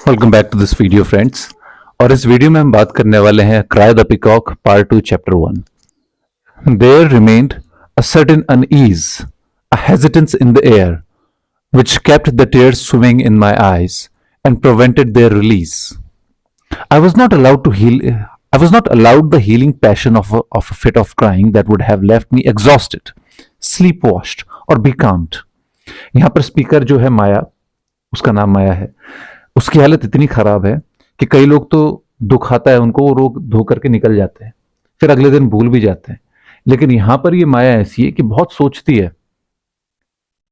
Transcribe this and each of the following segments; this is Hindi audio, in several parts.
Welcome back to this video friends. और इस वीडियो में हम बात करने वाले हैं cry the peacock part 2 chapter 1। There remained a certain unease, a hesitance in the air which kept the tears swimming in my eyes and prevented their release. I was not allowed to heal. I was not allowed the healing passion of a fit of crying that would have left me exhausted, sleep-washed, or becalmed. यहाँ पर स्पीकर जो है माया, उसका नाम माया है, उसकी हालत इतनी खराब है कि कई लोग तो दुख आता है उनको, वो रोग धो करके निकल जाते हैं, फिर अगले दिन भूल भी जाते हैं। लेकिन यहां पर ये माया ऐसी है कि बहुत सोचती है,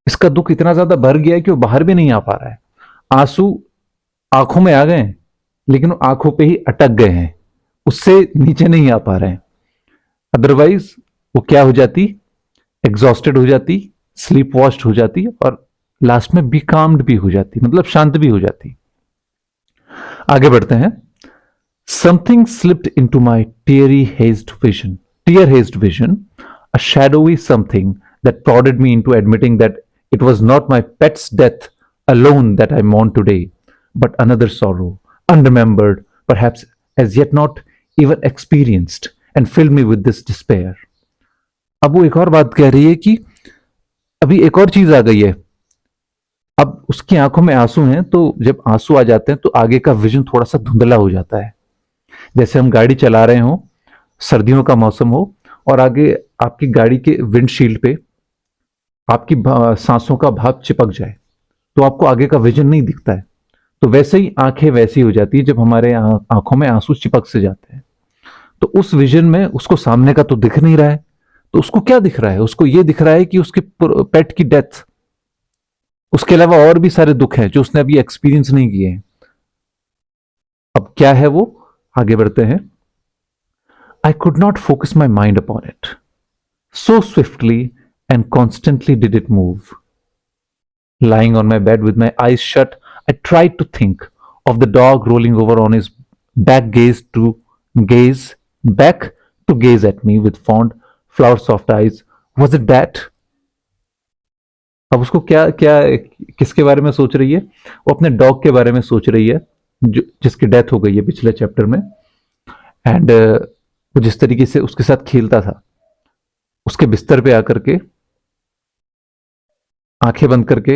इसका दुख इतना ज्यादा भर गया है कि वो बाहर भी नहीं आ पा रहा है। आंसू आंखों में आ गए हैं, लेकिन वो आंखों पे ही अटक गए हैं, उससे नीचे नहीं आ पा रहे हैं। अदरवाइज वो क्या हो जाती, एग्जॉस्टेड हो जाती, स्लीप वॉश्ड हो जाती और लास्ट में बिकाम्ड भी हो जाती, मतलब शांत भी हो जाती। आगे बढ़ते हैं। Something slipped into my tear hazed vision, a shadowy something that prodded me into admitting that it was not my pet's death alone that I mourned today, but another sorrow, unremembered, perhaps as yet not even experienced, and filled me with this despair. अब वो एक और बात कह रही है कि अभी एक और चीज आ गई है। अब उसकी आंखों में आंसू हैं, तो जब आंसू आ जाते हैं तो आगे का विजन थोड़ा सा धुंधला हो जाता है। जैसे हम गाड़ी चला रहे हो, सर्दियों का मौसम हो और आगे आपकी गाड़ी के विंडशील्ड पे आपकी सांसों का भाप चिपक जाए तो आपको आगे का विजन नहीं दिखता है। तो वैसे ही आंखें वैसी हो जाती है जब हमारे आंखों में आंसू चिपक से जाते हैं, तो उस विजन में उसको सामने का तो दिख नहीं रहा है। तो उसको क्या दिख रहा है? उसको ये दिख रहा है कि उसके पेट की डेथ, उसके अलावा और भी सारे दुख हैं जो उसने अभी एक्सपीरियंस नहीं किए हैं। अब क्या है वो, आगे बढ़ते हैं। I could not focus my mind upon it, so swiftly and constantly did it move. Lying on my bed with my eyes shut, I tried to think of the dog rolling over on his back gaze back to gaze at me with fond, flower soft eyes. Was it that? अब उसको क्या क्या किसके बारे में सोच रही है? वो अपने डॉग के बारे में सोच रही है, जिसकी डेथ हो गई है पिछले चैप्टर में। एंड वो जिस तरीके से उसके साथ खेलता था, उसके बिस्तर पे आकर के आंखें बंद करके,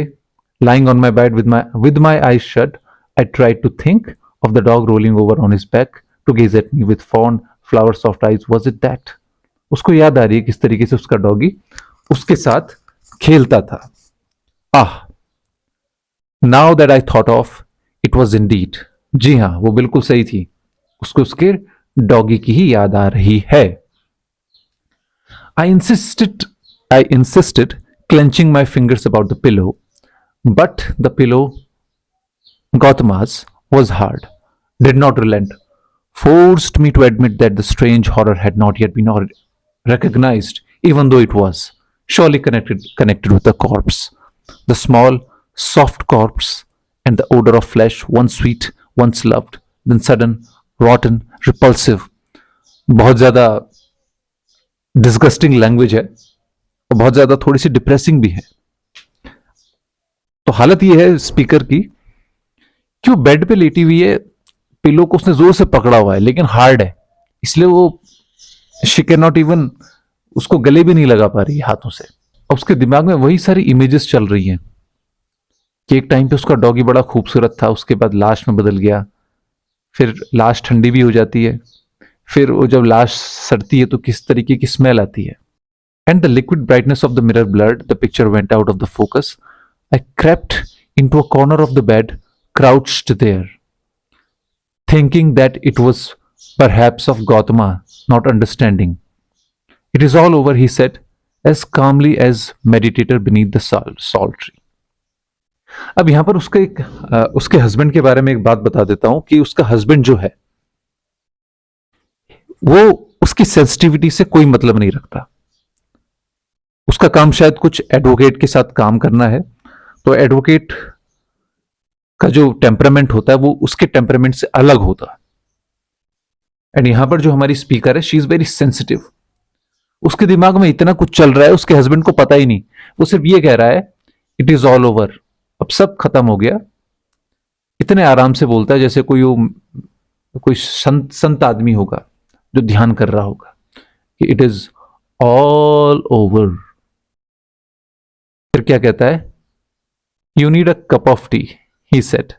lying on my bed with my eyes shut, I tried to think of the dog rolling over on his back to gaze at me with fond, flower soft eyes. Was it that? उसको याद आ रही है किस तरीके से उसका डॉगी उसके साथ खेलता था। Now that I thought of it was indeed, जी हाँ, वो बिल्कुल सही थी, उसको उसके डॉगी की ही याद आ रही है। आई insisted clenching my fingers about the pillow, but the pillow, Gautama's, was hard, did not relent, forced me to admit that the strange horror had not yet been recognized, even though it was surely connected with the corpse, the small, soft corpse, and the odor of flesh, once sweet, once loved, then sudden, rotten, repulsive. बहुत ज्यादा डिस्गस्टिंग लैंग्वेज है और बहुत ज्यादा थोड़ी सी डिप्रेसिंग भी है। तो हालत ये है स्पीकर की कि वो बेड पे लेटी हुई है, पिलो को उसने जोर से पकड़ा हुआ है लेकिन हार्ड है, इसलिए वो शी कैन नॉट इवन उसको गले भी नहीं लगा पा रही हाथों से। और उसके दिमाग में वही सारी इमेजेस चल रही हैं कि एक टाइम पे उसका डॉगी बड़ा खूबसूरत था, उसके बाद लाश में बदल गया, फिर लाश ठंडी भी हो जाती है, फिर वो जब लाश सड़ती है तो किस तरीके की स्मेल आती है। And the liquid brightness of the mirror blurred, the picture went out of the focus. I crept into a corner of the bed, crouched there, thinking that it was perhaps of Gautama, not understanding. It is all over, he said, as calmly as meditator beneath the salt tree. अब यहां पर उसके हस्बैंड के बारे में एक बात बता देता हूं कि उसका हस्बैंड जो है वो उसकी सेंसिटिविटी से कोई मतलब नहीं रखता। उसका काम शायद कुछ एडवोकेट के साथ काम करना है, तो एडवोकेट का जो टेम्परामेंट होता है वो उसके टेम्परामेंट से अलग होता है। एंड यहां पर जो हमारी स्पीकर है, शी इज वेरी सेंसिटिव, उसके दिमाग में इतना कुछ चल रहा है, उसके हस्बैंड को पता ही नहीं, वो सिर्फ ये कह रहा है इट इज ऑल ओवर, अब सब खत्म हो गया, इतने आराम से बोलता है जैसे कोई संत आदमी होगा जो ध्यान कर रहा होगा कि इट इज ऑल ओवर। फिर क्या कहता है? You need a cup of T, he said,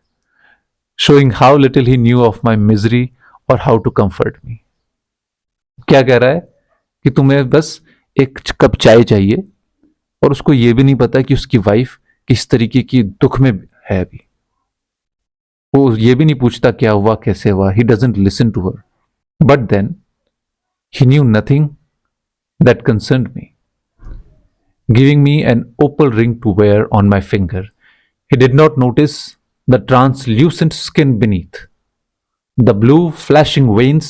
showing how little he knew of my misery or how to comfort me. क्या कह रहा है कि तुम्हें बस एक कप चाय चाहिए, और उसको यह भी नहीं पता कि उसकी वाइफ किस तरीके की दुख में है अभी। वो ये भी नहीं पूछता क्या हुआ, कैसे हुआ। He doesn't listen to her. But then he knew nothing that concern me, giving me an opal ring to wear on my finger. He did not notice the translucent skin beneath, the blue flashing veins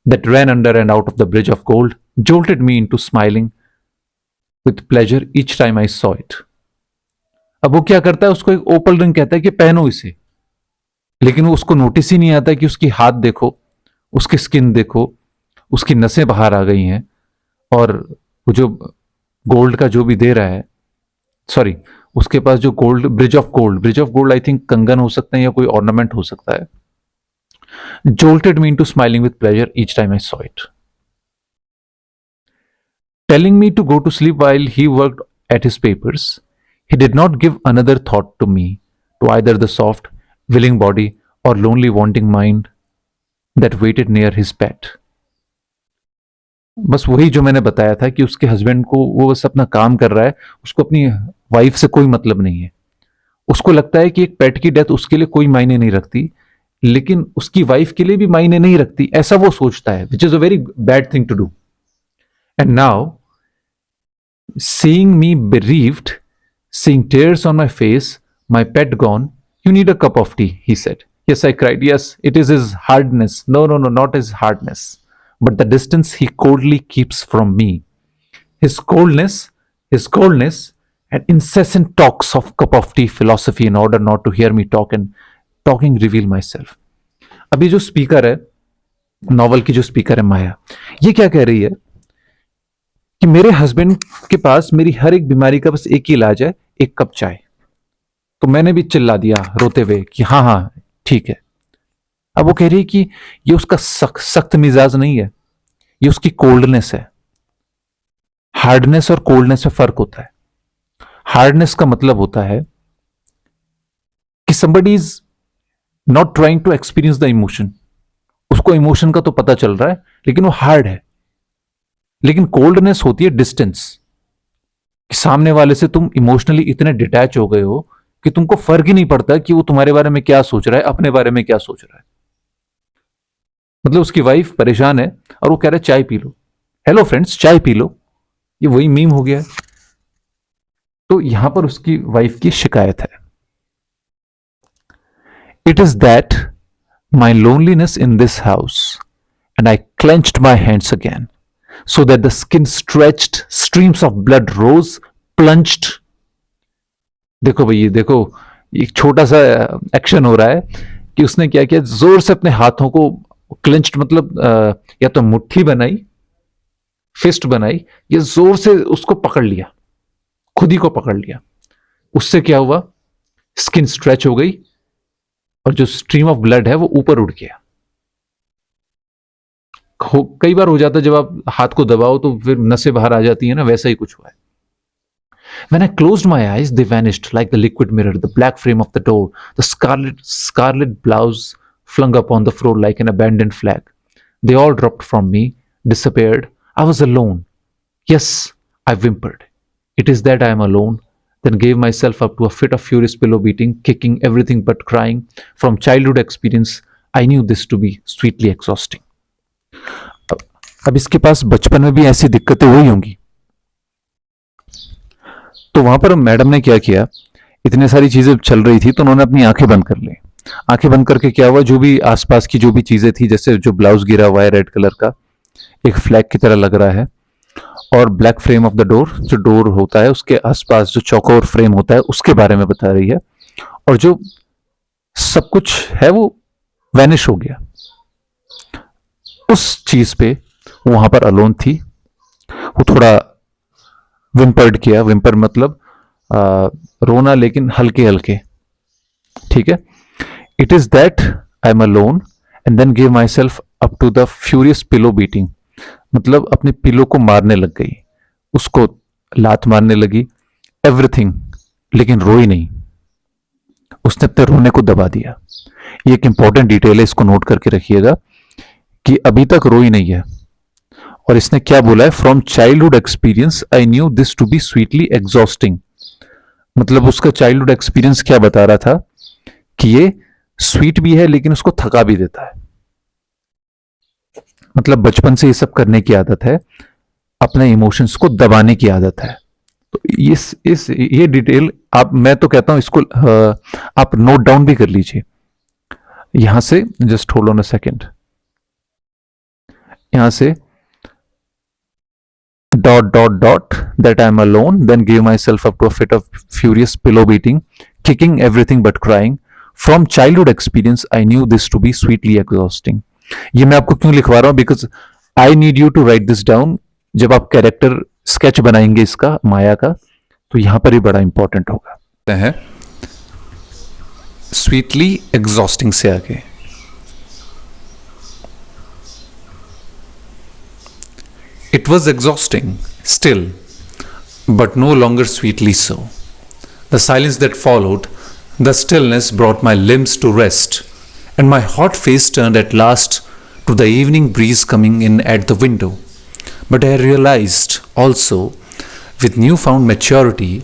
that ran under and out of the bridge of gold jolted me into smiling with pleasure each time I saw it. अब वो क्या करता है, उसको एक ओपल रिंग कहता है कि पहनो इसे, लेकिन वो उसको नोटिस ही नहीं आता कि उसकी हाथ देखो, उसकी स्किन देखो, उसकी नसें बाहर आ गई हैं, और वो जो गोल्ड का जो भी दे रहा है, सॉरी, उसके पास जो gold, bridge of gold I think कंगन हो सकते हैं या कोई ऑर्नामेंट हो सकता है, jolted me into smiling with pleasure each time I saw it. Telling me to go to sleep while he worked at his papers, he did not give another thought to me, to either the soft, willing body or lonely, wanting mind that waited near his pet. बस वही जो मैंने बताया था कि उसके हस्बैंड को, वो बस अपना काम कर रहा है, उसको अपनी वाइफ से कोई मतलब नहीं है। उसको लगता है कि एक पेट की डेथ उसके लिए कोई मायने नहीं रखती, लेकिन उसकी वाइफ के लिए भी मायने नहीं रखती, ऐसा वो सोचता है, which is a very bad thing to do. And now seeing me bereaved, seeing tears on my face, my pet gone, you need a cup of tea, he said. Yes, I cried. Yes, it is his hardness. No, no, no, not his hardness, but the distance he coldly keeps from me. His coldness, and incessant talks of cup of tea philosophy in order not to hear me talk and talking reveal myself. अभी जो स्पीकर है, नॉवल की जो स्पीकर है माया, ये क्या कह रही है कि मेरे हस्बैंड के पास मेरी हर एक बीमारी का बस एक ही इलाज है, एक कप चाय। तो मैंने भी चिल्ला दिया रोते हुए कि हाँ हाँ ठीक है। अब वो कह रही है कि ये उसका सख्त मिजाज नहीं है, ये उसकी कोल्डनेस है। हार्डनेस और कोल्डनेस में फर्क होता है। हार्डनेस का मतलब होता है कि somebody is not trying to experience the emotion, उसको इमोशन का तो पता चल रहा है लेकिन वो हार्ड है। लेकिन कोल्डनेस होती है डिस्टेंस, कि सामने वाले से तुम इमोशनली इतने डिटैच हो गए हो कि तुमको फर्क ही नहीं पड़ता कि वो तुम्हारे बारे में क्या सोच रहा है, अपने बारे में क्या सोच रहा है। मतलब उसकी वाइफ परेशान है और वो कह रहा है चाय पी लो। हेलो फ्रेंड्स, चाय पी लो, ये वही मीम हो गया है। तो यहां पर उसकी वाइफ की शिकायत है, it is that my loneliness in this house, and I clenched my hands again so that the skin stretched, streams of blood rose, plunged. देखो भैया, देखो एक छोटा सा एक्शन हो रहा है कि उसने क्या किया, जोर से अपने हाथों को क्लेंच्ड, मतलब या तो मुट्ठी बनाई, फिस्ट बनाई, या जोर से उसको पकड़ लिया, खुद ही को पकड़ लिया। उससे क्या हुआ, स्किन स्ट्रेच हो गई और जो स्ट्रीम ऑफ ब्लड है वो ऊपर उड़ गया। कई बार हो जाता है जब आप हाथ को दबाओ तो फिर नसें बाहर आ जाती है ना, वैसा ही कुछ हुआ है। When I closed my eyes, they vanished like the liquid mirror, the black frame of the door, the scarlet blouse flung upon the floor like an abandoned flag. They all dropped from me, disappeared. I was alone. Yes, I whimpered. It is that I am alone. Then gave myself up to a fit of furious pillow beating, kicking everything but crying. From childhood experience, I knew this to be sweetly exhausting. अब इसके पास बचपन में भी ऐसी दिक्कतें हुई होंगी। तो वहां पर मैडम ने क्या किया, इतने सारी चीजें चल रही थी तो उन्होंने अपनी आंखें बंद कर ली। आंखें बंद करके क्या हुआ, जो भी आसपास की जो भी चीजें थी, जैसे जो ब्लाउज गिरा हुआ है रेड कलर का, एक फ्लैग की तरह लग रहा है, और black frame of the door, जो डोर होता है उसके आसपास जो चौकोर फ्रेम होता है उसके बारे में बता रही है, और जो सब कुछ है वो वैनिश हो गया। उस चीज पे वहां पर अलोन थी। वो थोड़ा विम्पर्ड किया, विम्पर मतलब रोना, लेकिन हल्के हल्के, ठीक है। It is that I'm alone and then gave myself up to the furious pillow beating. मतलब अपने पिलो को मारने लग गई, उसको लात मारने लगी, एवरीथिंग, लेकिन रोई नहीं। उसने अपने रोने को दबा दिया। ये एक इंपॉर्टेंट डिटेल है, इसको नोट करके रखिएगा कि अभी तक रोई नहीं है। और इसने क्या बोला है, from childhood experience I knew this to be sweetly exhausting. मतलब उसका चाइल्डहुड एक्सपीरियंस क्या बता रहा था कि ये स्वीट भी है लेकिन उसको थका भी देता है। मतलब बचपन से ये सब करने की आदत है, अपने इमोशंस को दबाने की आदत है। तो ये डिटेल आप, मैं तो कहता हूं इसको आप नोट डाउन भी कर लीजिए। यहां से just hold on a second, यहां से dot that I'm alone, then gave myself up to a fit of furious pillow beating, kicking everything but crying. From childhood experience, I knew this to be sweetly exhausting. ये मैं आपको क्यों लिखवा रहा हूं, because I need you to write this down. जब आप कैरेक्टर स्केच बनाएंगे इसका, माया का, तो यहां पर ही बड़ा इंपॉर्टेंट होगा। है स्वीटली एग्जॉस्टिंग से आगे It was exhausting, still, but no longer sweetly so. The silence that followed, the stillness brought my limbs to rest, and my hot face turned at last to the evening breeze coming in at the window. But I realized also, with newfound maturity,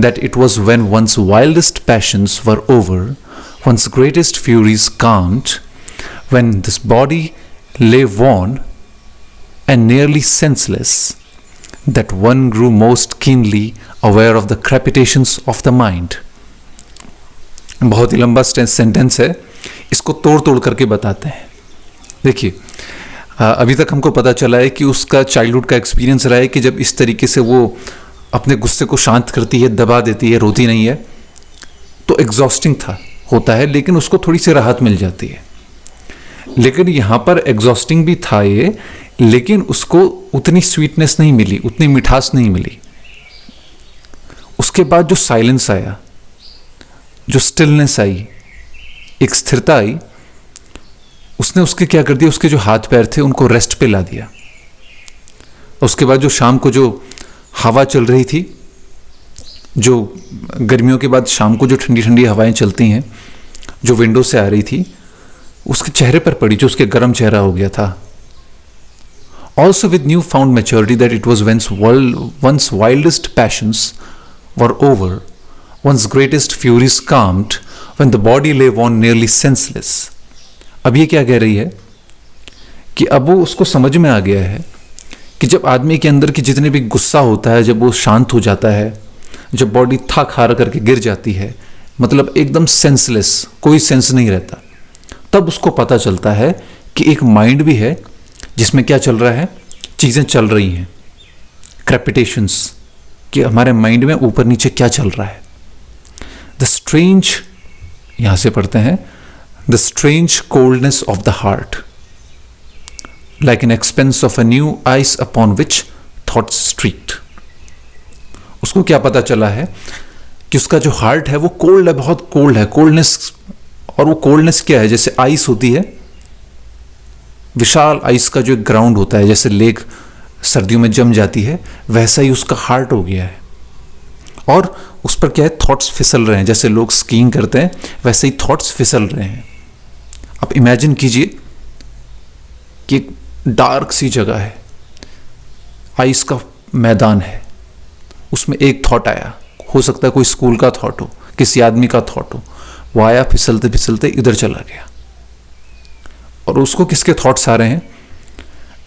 that it was when one's wildest passions were over, one's greatest furies calmed, when this body lay worn and nearly senseless, that one grew most keenly aware of the crepitations of the mind. बहुत ही लंबा सेंटेंस है, इसको तोड़ तोड़ करके बताते हैं। देखिए, अभी तक हमको पता चला है कि उसका चाइल्डहुड का एक्सपीरियंस रहा है कि जब इस तरीके से वो अपने गुस्से को शांत करती है, दबा देती है, रोती नहीं है, तो एग्जॉस्टिंग होता है, लेकिन उसको थोड़ी सी राहत मिल जाती है। लेकिन यहाँ पर एग्जॉस्टिंग भी था ये, लेकिन उसको उतनी स्वीटनेस नहीं मिली, उतनी मिठास नहीं मिली। उसके बाद जो साइलेंस आया, जो स्टिलनेस आई, एक स्थिरता आई, उसने उसके क्या कर दिया, उसके जो हाथ पैर थे उनको रेस्ट पे ला दिया। उसके बाद जो शाम को जो हवा चल रही थी, जो गर्मियों के बाद शाम को जो ठंडी ठंडी हवाएं चलती हैं, जो विंडो से आ रही थी, उसके चेहरे पर पड़ी, जो उसके गर्म चेहरा हो गया था। Also with newfound maturity, that it was one's wildest passions were over, one's greatest furies calmed, when the body lay worn nearly senseless. अब ये क्या कह रही है कि अब वो उसको समझ में आ गया है कि जब आदमी के अंदर की जितने भी गुस्सा होता है, जब वो शांत हो जाता है, जब बॉडी थक हार करके गिर जाती है, मतलब एकदम सेंसलेस, कोई सेंस नहीं रहता, तब उसको पता चलता है कि एक माइंड भी है जिसमें क्या चल रहा है, चीज़ें चल रही हैं, क्रेपिटेशंस, कि हमारे माइंड में ऊपर नीचे क्या चल रहा है। द स्ट्रेंज, यहां से पढ़ते हैं, the strange coldness of the heart, like an expense of a new ice upon which thoughts strict. उसको क्या पता चला है कि उसका जो हार्ट है वो कोल्ड है, बहुत कोल्ड है, कोल्डनेस। और वो कोल्डनेस क्या है, जैसे आइस होती है, विशाल आइस का जो एक ग्राउंड होता है, जैसे लेक सर्दियों में जम जाती है, वैसा ही उसका हार्ट हो गया है। और उस पर क्या है, थॉट्स फिसल रहे हैं, जैसे लोग स्कीइंग करते हैं वैसे ही थॉट्स फिसल रहे हैं। अब इमेजिन कीजिए कि एक डार्क सी जगह है, आइस का मैदान है, उसमें एक थॉट आया, हो सकता है कोई स्कूल का थॉट हो, किसी आदमी का थॉट हो, वो आया, फिसलते फिसलते इधर चला गया। और उसको किसके थॉट्स आ रहे हैं,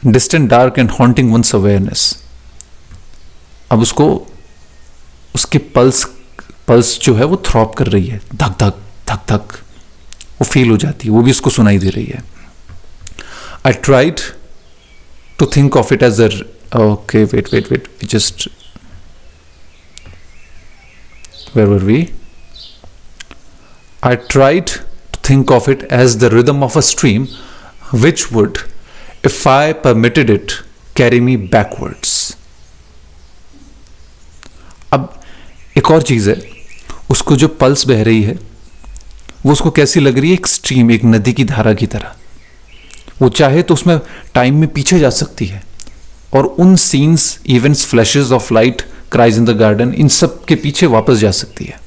distant, dark and haunting once awareness. अब उसको उसके पल्स जो है वो थ्रॉप कर रही है, धक धक धक धक, वो फील हो जाती है, वो भी उसको सुनाई दे रही है। I tried to think of it as a, okay wait just, where were we? I tried to think of it as the rhythm of a stream which would, if I permitted it, carry me backwards. अब एक और चीज़ है, उसको जो पल्स बह रही है वो उसको कैसी लग रही है? एक स्ट्रीम, एक नदी की धारा की तरह। वो चाहे तो उसमें टाइम में पीछे जा सकती है और उन scenes, events, flashes of light, cries in the garden, इन सब के पीछे वापस जा सकती है।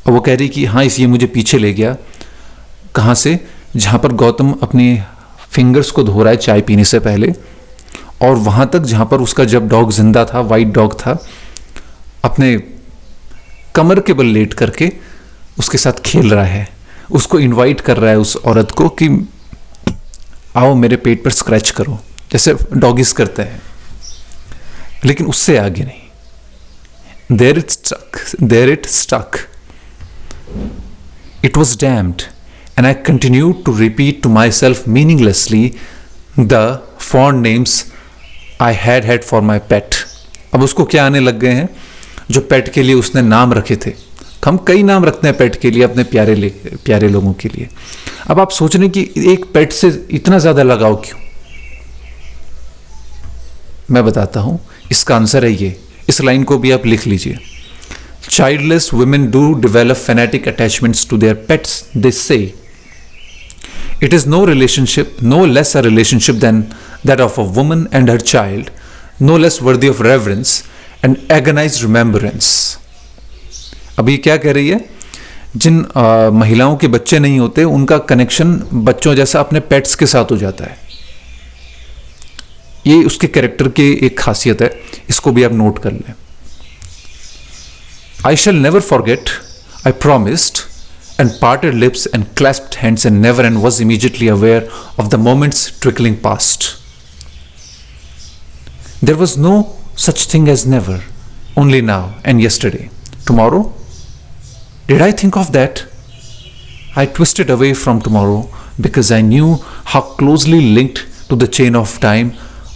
और वो कह रही कि हाँ, ये मुझे पीछे ले गया। कहाँ से? जहाँ पर गौतम अपनी फिंगर्स को धो रहा है चाय पीने से पहले, और वहाँ तक जहाँ पर उसका जब डॉग जिंदा था, वाइट डॉग था, अपने कमर के बल लेट करके उसके साथ खेल रहा है, उसको इनवाइट कर रहा है उस औरत को कि आओ मेरे पेट पर स्क्रैच करो, जैसे डॉगिस करते हैं, लेकिन उससे आगे नहीं। There it stuck, it was dammed, and I continued to repeat to myself meaninglessly the fond names I had for my pet. अब उसको क्या आने लग गए हैं जो पेट के लिए उसने नाम रखे थे। हम कई नाम रखते हैं पेट के लिए, अपने प्यारे लोगों के लिए। अब आप सोच रहे हैं कि एक पेट से इतना ज़्यादा लगाव क्यों? मैं बताता हूं, इसका आंसर है ये। इस लाइन को भी आप लिख लीजिए। Childless women do develop fanatic attachments to their pets, they say. It is no less a relationship than that of a woman and her child, no less worthy of reverence and agonized remembrance. अब ये क्या कह रही है? जिन महिलाओं के बच्चे नहीं होते, उनका कनेक्शन बच्चों जैसा अपने पेट्स के साथ हो जाता है। ये उसके कैरेक्टर की एक खासियत है, इसको भी आप नोट कर लें। I shall never forget, I promised, and parted lips and clasped hands and never and was immediately aware of the moments trickling past. There was no such thing as never, only now and yesterday. Tomorrow? Did I think of that? I twisted away from tomorrow because I knew how closely linked to the chain of time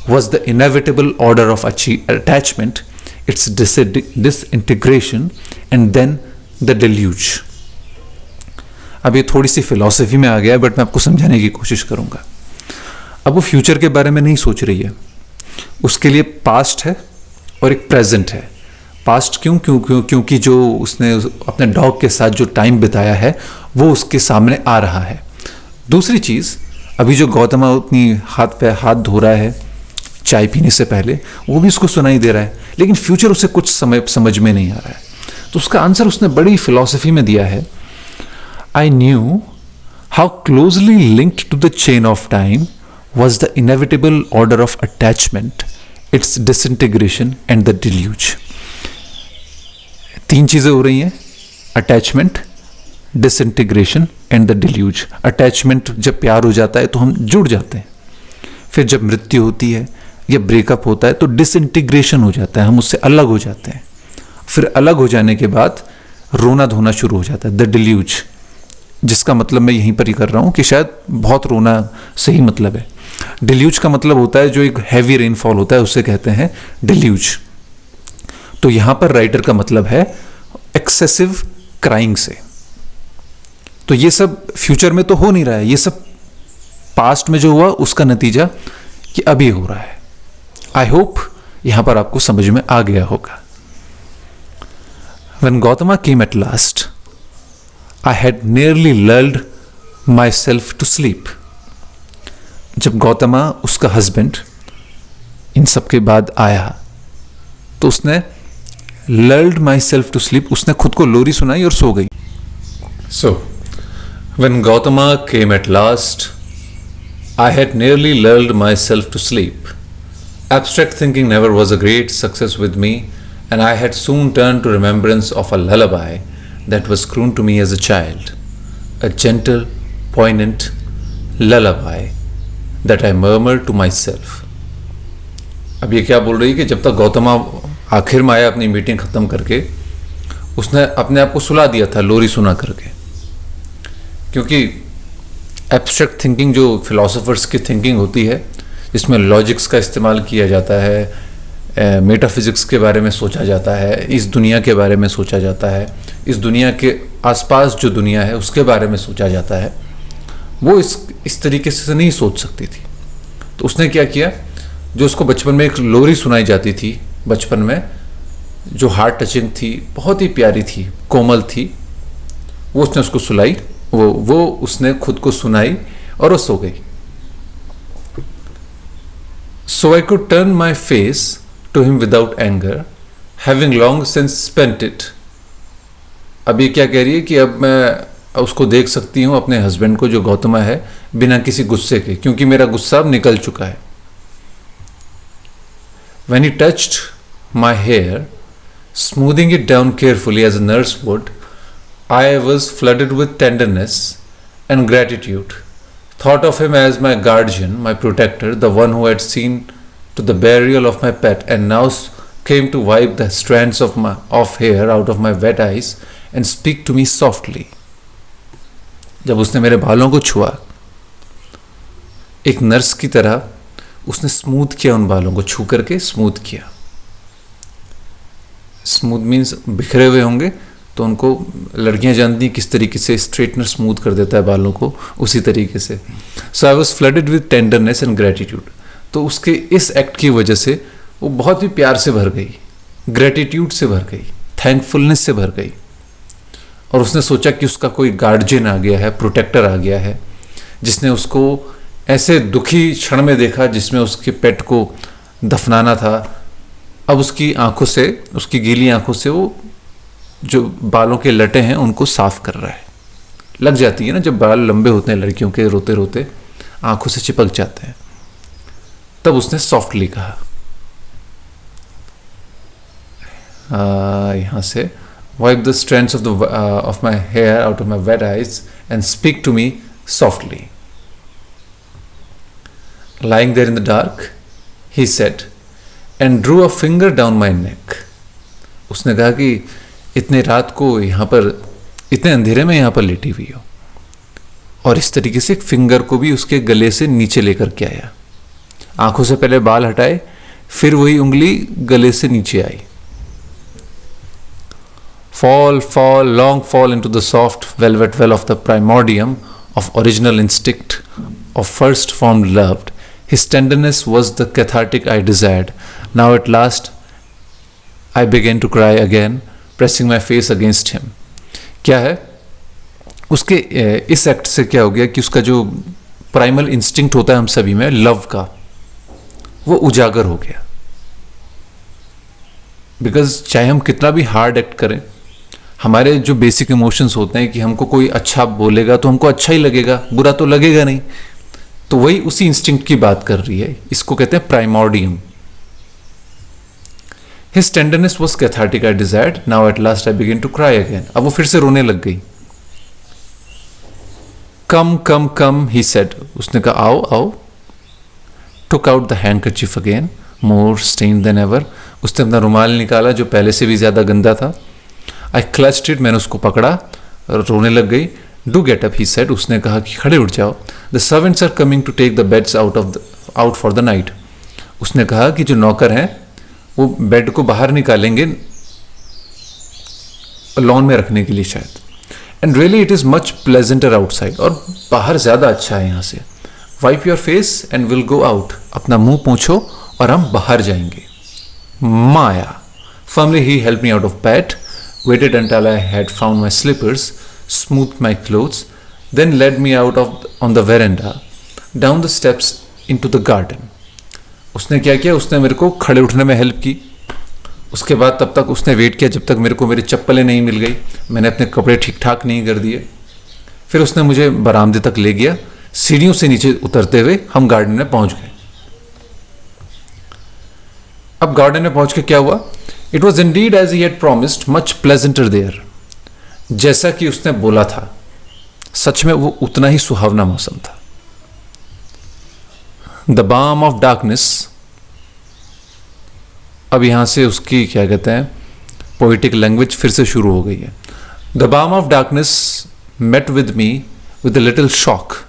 was the inevitable order of attachment, its disintegration and then the deluge. अब ये थोड़ी सी फिलॉसफी में आ गया है, बट मैं आपको समझाने की कोशिश करूंगा। अब वो फ्यूचर के बारे में नहीं सोच रही है, उसके लिए पास्ट है और एक प्रेजेंट है। पास्ट क्योंकि जो उसने अपने डॉग के साथ जो टाइम बिताया है वो उसके सामने आ रहा है। दूसरी चीज़, अभी जो गौतम अपनी हाथ पे हाथ धो रहा है चाय पीने से पहले, वो भी उसको सुनाई दे रहा है, लेकिन फ्यूचर उसे कुछ समझ में नहीं आ रहा है। तो उसका आंसर उसने बड़ी फिलॉसफी में दिया है। I knew how closely linked to the chain of time was the inevitable order of attachment, its disintegration and the deluge. तीन चीज़ें हो रही हैं, attachment, disintegration and the deluge. Attachment, जब प्यार हो जाता है तो हम जुड़ जाते हैं, फिर जब मृत्यु होती है या ब्रेकअप होता है तो डिसइंटीग्रेशन हो जाता है, हम उससे अलग हो जाते हैं। फिर अलग हो जाने के बाद रोना धोना शुरू हो जाता है, द डिल्यूज, जिसका मतलब मैं यहीं पर ही कर रहा हूँ कि शायद बहुत रोना सही मतलब है। डिल्यूज का मतलब होता है जो एक हैवी रेनफॉल होता है, उसे कहते हैं डिल्यूज। तो यहाँ पर राइटर का मतलब है एक्सेसिव क्राइंग से। तो ये सब फ्यूचर में तो हो नहीं रहा है, ये सब पास्ट में जो हुआ उसका नतीजा कि अभी हो रहा है। आई होप यहां पर आपको समझ में आ गया होगा। When Gautama came at last, I had nearly lulled myself to sleep. जब गौतमा, उसका हस्बैंड, इन सब के बाद आया तो उसने lulled myself to sleep, उसने खुद को लोरी सुनाई और सो गई। So, when Gautama came at last, I had nearly lulled myself to sleep. Abstract thinking never was a great success with me, and I had soon turned to remembrance of a lullaby that was crooned to me as a child, a gentle, poignant lullaby that I murmured to myself. अब ये क्या बोल रही है कि जब तक गौतमा आखिर में आया अपनी मीटिंग ख़त्म करके, उसने अपने आप को सुला दिया था लोरी सुना करके, क्योंकि एब्स्ट्रैक्ट थिंकिंग जो फिलोसोफर्स की थिंकिंग होती है, जिसमें लॉजिक्स का इस्तेमाल किया जाता है, मेटाफिजिक्स के बारे में सोचा जाता है, इस दुनिया के बारे में सोचा जाता है, इस दुनिया के आसपास जो दुनिया है उसके बारे में सोचा जाता है, वो इस तरीके से नहीं सोच सकती थी। तो उसने क्या किया, जो उसको बचपन में एक लोरी सुनाई जाती थी, बचपन में जो हार्ट टचिंग थी, बहुत ही प्यारी थी, कोमल थी, वो उसने उसको सुलाई वो उसने खुद को सुनाई और वो सो गई. So I could turn my face to him without anger, having long since spent it. अभी क्या कह रही है कि अब मैं उसको देख सकती हूँ, अपने हस्बैंड को जो गौतमा है, बिना किसी गुस्से के, क्योंकि मेरा गुस्सा अब निकल चुका है. When he touched my hair, smoothing it down carefully as a nurse would, I was flooded with tenderness and gratitude. Thought of him as my guardian, my protector, the one who had seen to the burial of my pet and now came to wipe the strands of hair out of my wet eyes and speak to me softly. जब उसने मेरे बालों को छुआ, एक नर्स की तरह उसने स्मूथ किया, उन बालों को छू करके स्मूथ किया. स्मूथ मीन्स बिखरे हुए होंगे तो उनको लड़कियां जानती हैं किस तरीके से स्ट्रेटनर स्मूथ कर देता है बालों को, उसी तरीके से. So I was flooded with tenderness and gratitude. तो उसके इस एक्ट की वजह से वो बहुत ही प्यार से भर गई, ग्रेटिट्यूड से भर गई, थैंकफुलनेस से भर गई. और उसने सोचा कि उसका कोई गार्जियन आ गया है, प्रोटेक्टर आ गया है, जिसने उसको ऐसे दुखी क्षण में देखा जिसमें उसके पेट को दफनाना था. अब उसकी आंखों से, उसकी गीली आंखों से वो जो बालों के लटे हैं उनको साफ कर रहा है. लग जाती है ना, जब बाल लंबे होते हैं लड़कियों के, रोते रोते आंखों से चिपक जाते हैं. तब उसने सॉफ्टली कहा, यहां से, wipe the strands of my hair out of my wet eyes and speak to me softly. Lying there in the dark, he said, and drew a finger down my neck. उसने कहा कि इतने रात को यहाँ पर, इतने अंधेरे में यहाँ पर लेटी हुई हो, और इस तरीके से एक फिंगर को भी उसके गले से नीचे लेकर के आया. आंखों से पहले बाल हटाए, फिर वही उंगली गले से नीचे आई. Fall, long fall into the soft velvet well of the primordium of original instinct of first formed love. His tenderness was the cathartic I desired. Now at last I began to cry again, pressing my face against him. क्या है उसके इस एक्ट से क्या हो गया कि उसका जो प्राइमल इंस्टिंक्ट होता है हम सभी में, लव का, वो उजागर हो गया. बिकॉज चाहे हम कितना भी हार्ड एक्ट करें, हमारे जो बेसिक इमोशंस होते हैं कि हमको कोई अच्छा बोलेगा तो हमको अच्छा ही लगेगा, बुरा तो लगेगा नहीं. तो वही उसी इंस्टिंक्ट की बात कर रही है. इसको कहते हैं प्राइमोर्डियम. His tenderness was cathartic I desired. Now at last I began to cry again. अब वो फिर से रोने लग गई. Come, come, come, he said. उसने कहा आओ, आओ. Took out the handkerchief again, more stained than ever. उसने अपना रुमाल निकाला जो पहले से भी ज्यादा गंदा था. I clutched it, मैंने उसको पकड़ा, रोने लग गई. Do get up, he said. उसने कहा कि खड़े उठ जाओ. The servants are coming to take the beds out for the night. उसने कहा कि जो नौकर हैं वो बेड को बाहर निकालेंगे लॉन में रखने के लिए शायद. And really it is much pleasanter outside. और बाहर ज़्यादा अच्छा है यहाँ से. Wipe your face and we'll go out. अपना मुंह पोंछो और हम बाहर जाएंगे. Maya. Firmly he helped me out of bed, waited until I had found my slippers, smoothed my clothes, then led me out on the veranda, down the steps into the garden. उसने क्या किया, उसने मेरे को खड़े उठने में हेल्प की. उसके बाद तब तक उसने वेट किया जब तक मेरे को मेरी चप्पलें नहीं मिल गई, मैंने अपने कपड़े ठीक ठाक नहीं कर दिए. फिर उसने मुझे बरामदे तक ले गया. सीढ़ियों से नीचे उतरते हुए हम गार्डन में पहुंच गए. अब गार्डन में पहुंच के क्या हुआ? It was indeed as he had promised, much pleasanter there. जैसा कि उसने बोला था, सच में वो उतना ही सुहावना मौसम था. The balm of darkness. अब यहां से उसकी क्या कहते हैं पोइटिक लैंग्वेज फिर से शुरू हो गई है. The balm of darkness met with me with a little shock,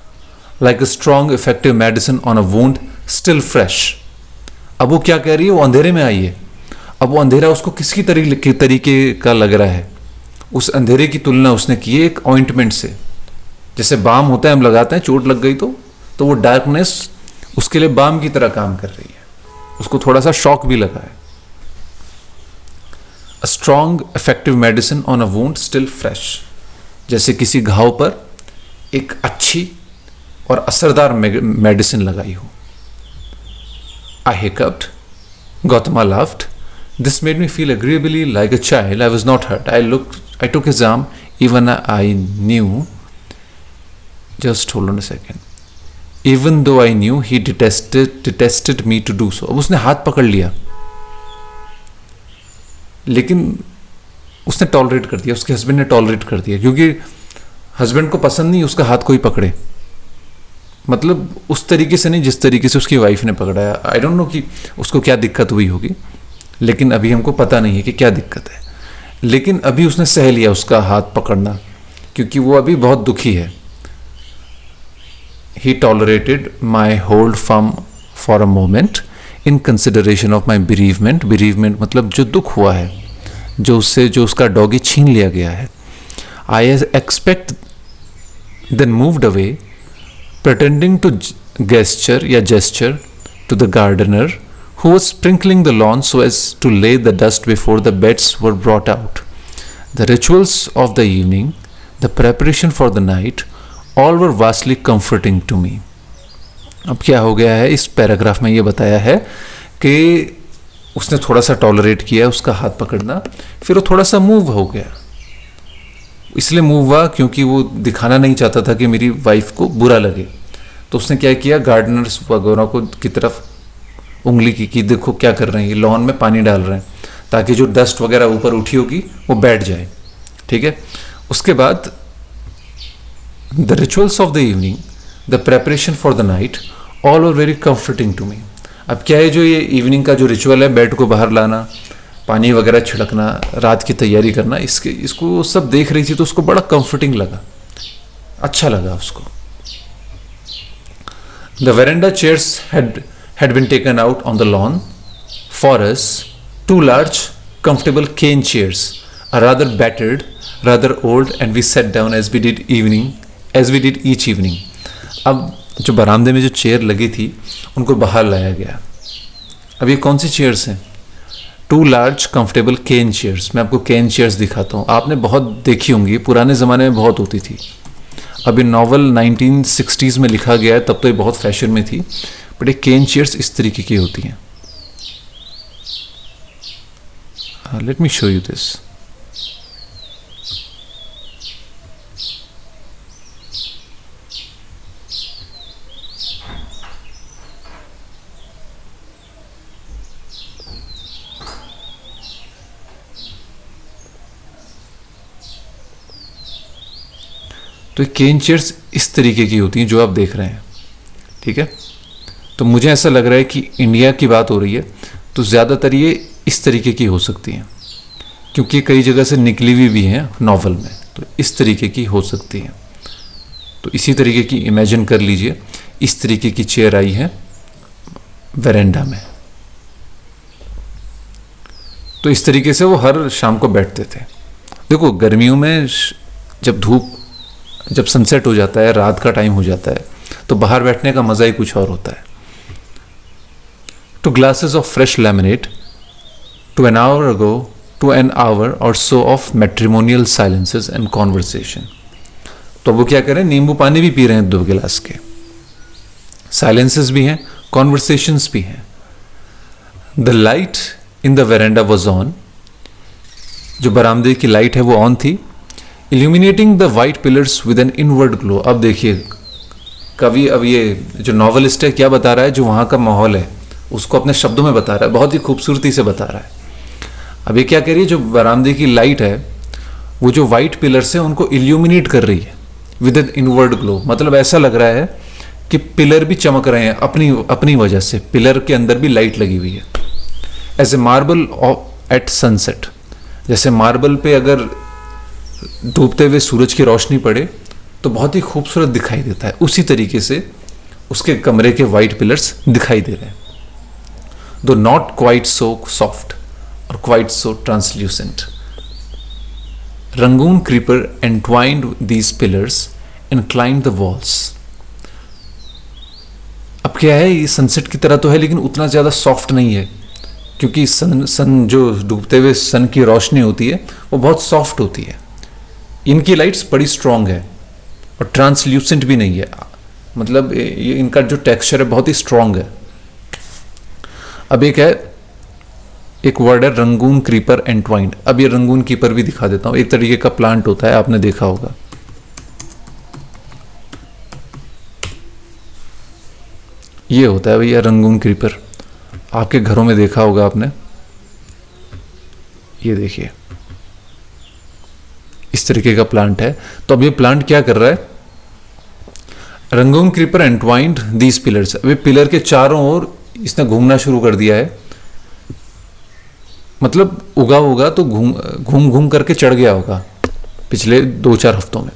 like a strong effective medicine on a wound still fresh. अब वो क्या कह रही है? वो अंधेरे में आई है. अब वो अंधेरा उसको किसकी तरीके का लग रहा है? उस अंधेरे की तुलना उसने की है एक ऑइंटमेंट से. जैसे बाम होता है, हम लगाते हैं चोट लग गई तो वो डार्कनेस उसके लिए बाम की तरह काम कर रही है. उसको थोड़ा सा शॉक भी लगा है. A strong effective medicine on a wound still fresh. जैसे किसी घाव पर एक अच्छी और असरदार मेडिसिन लगाई हो। I hiccuped. Gautama laughed. This made me feel agreeably like a child. I was not hurt. I took his arm. Even I knew. Just hold on a second. Even though I knew he detested me to do so. अब उसने हाथ पकड़ लिया, लेकिन उसने टॉलरेट कर दिया, उसके हस्बैंड ने टॉलरेट कर दिया, क्योंकि हस्बैंड को पसंद नहीं उसका हाथ कोई पकड़े। मतलब उस तरीके से नहीं जिस तरीके से उसकी वाइफ ने पकड़ाया। आई डोंट नो कि उसको क्या दिक्कत हुई होगी, लेकिन अभी हमको पता नहीं है कि क्या दिक्कत है। लेकिन अभी उसने सह लिया उसका हाथ पकड़ना, क्योंकि वो अभी बहुत दुखी है। He tolerated my hold for a moment in consideration of my bereavement. Bereavement मतलब जो दुख हुआ है, जो उसका डॉगी छीन लिया गया है। I expect then moved away, pretending to gesture to the gardener who was sprinkling the lawn so as to lay the dust before the beds were brought out. The rituals of the evening, the preparation for the night, all were vastly comforting to me. अब क्या हो गया है, इस पैराग्राफ में ये बताया है कि उसने थोड़ा सा टॉलरेट किया उसका हाथ पकड़ना, फिर वो थोड़ा सा मूव हो गया। इसलिए मूव हुआ क्योंकि वो दिखाना नहीं चाहता था कि मेरी वाइफ को बुरा लगे। तो उसने क्या किया, गार्डनर्स वगैरह को की तरफ उंगली की कि देखो क्या कर रहे हैं, ये लॉन में पानी डाल रहे हैं, ताकि जो डस्ट वगैरह ऊपर उठी होगी वो बैठ जाए। ठीक है। उसके बाद The rituals of the evening, the preparation for the night, all were very comforting to me. अब क्या है, जो ये इवनिंग का जो रिचुअल है, बेड को बाहर लाना, पानी वगैरह छिड़कना, रात की तैयारी करना, इसको सब देख रही थी तो उसको बड़ा कंफर्टिंग लगा, अच्छा लगा उसको। The veranda chairs had been taken out on the lawn for us, two large, comfortable cane chairs, are rather battered, rather old, and we sat down as we did each evening. अब जो बरामदे में जो चेयर लगी थी उनको बाहर लाया गया। अब ये कौन सी चेयर्स हैं? Two large comfortable cane chairs. मैं आपको केन चेयर्स दिखाता हूँ, आपने बहुत देखी होंगी, पुराने ज़माने में बहुत होती थी। अभी नॉवल 1960s में लिखा गया है, तब तो ये बहुत फैशन में थी, बट ये केन चेयर्स इस तरीके की होती हैं। Let me show you this. तो केन चेयर्स इस तरीके की होती हैं जो आप देख रहे हैं। ठीक है। तो मुझे ऐसा लग रहा है कि इंडिया की बात हो रही है तो ज़्यादातर ये इस तरीके की हो सकती हैं, क्योंकि कई जगह से निकली हुई भी हैं नॉवल में, तो इस तरीके की हो सकती हैं। तो इसी तरीके की इमेजिन कर लीजिए, इस तरीके की चेयर आई है वेरेंडा में। तो इस तरीके से वो हर शाम को बैठते थे। देखो गर्मियों में जब सनसेट हो जाता है, रात का टाइम हो जाता है, तो बाहर बैठने का मज़ा ही कुछ और होता है। Two glasses of fresh lemonade two an hour or so of matrimonial silences and conversation. तो वो क्या करें, नींबू पानी भी पी रहे हैं 2 गिलास के, साइलेंसेस भी हैं, कॉन्वर्सेशंस भी हैं। The light in the veranda was on. जो बरामदे की लाइट है वो ऑन थी। Illuminating the white pillars with an inward glow. अब देखिए कवि, अब ये जो नॉवलिस्ट है क्या बता रहा है, जो वहाँ का माहौल है उसको अपने शब्दों में बता रहा है, बहुत ही खूबसूरती से बता रहा है। अब ये क्या कह रही है, जो बरामदे की लाइट है वो जो वाइट पिलर्स हैं उनको इल्यूमिनेट कर रही है विद एन इनवर्ड ग्लो। मतलब ऐसा लग रहा है कि पिलर भी चमक रहे हैं अपनी वजह से, पिलर के अंदर भी लाइट लगी हुई है। As a marble at sunset, जैसे मार्बल पे अगर डूबते हुए सूरज की रोशनी पड़े तो बहुत ही खूबसूरत दिखाई देता है, उसी तरीके से उसके कमरे के वाइट पिलर्स दिखाई दे रहे हैं। दो नॉट क्वाइट सो सॉफ्ट और quite so translucent. Rangoon creeper एंटवाइंड these pillars and climb the walls. अब क्या है, ये सनसेट की तरह तो है लेकिन उतना ज़्यादा सॉफ्ट नहीं है, क्योंकि सन जो डूबते हुए सन की रोशनी होती है वो बहुत सॉफ्ट होती है। इनकी लाइट्स बड़ी स्ट्रॉन्ग है, और ट्रांसल्यूसेंट भी नहीं है, मतलब ये इनका जो टेक्सचर है बहुत ही स्ट्रांग है। अब एक वर्ड है रंगून क्रीपर एंटवाइंड। अब ये रंगून क्रीपर भी दिखा देता हूँ, एक तरीके का प्लांट होता है, आपने देखा होगा। ये होता है भैया रंगून क्रीपर, आपके घरों में देखा होगा आपने। ये देखिए इस तरीके का प्लांट है। तो अब ये प्लांट क्या कर रहा है, रंगून क्रीपर एंटवाइंड दीज पिलर्स, अब ये पिलर के चारों ओर इसने घूमना शुरू कर दिया है, मतलब उगा होगा तो घूम घूम करके चढ़ गया होगा पिछले 2-4 हफ्तों में।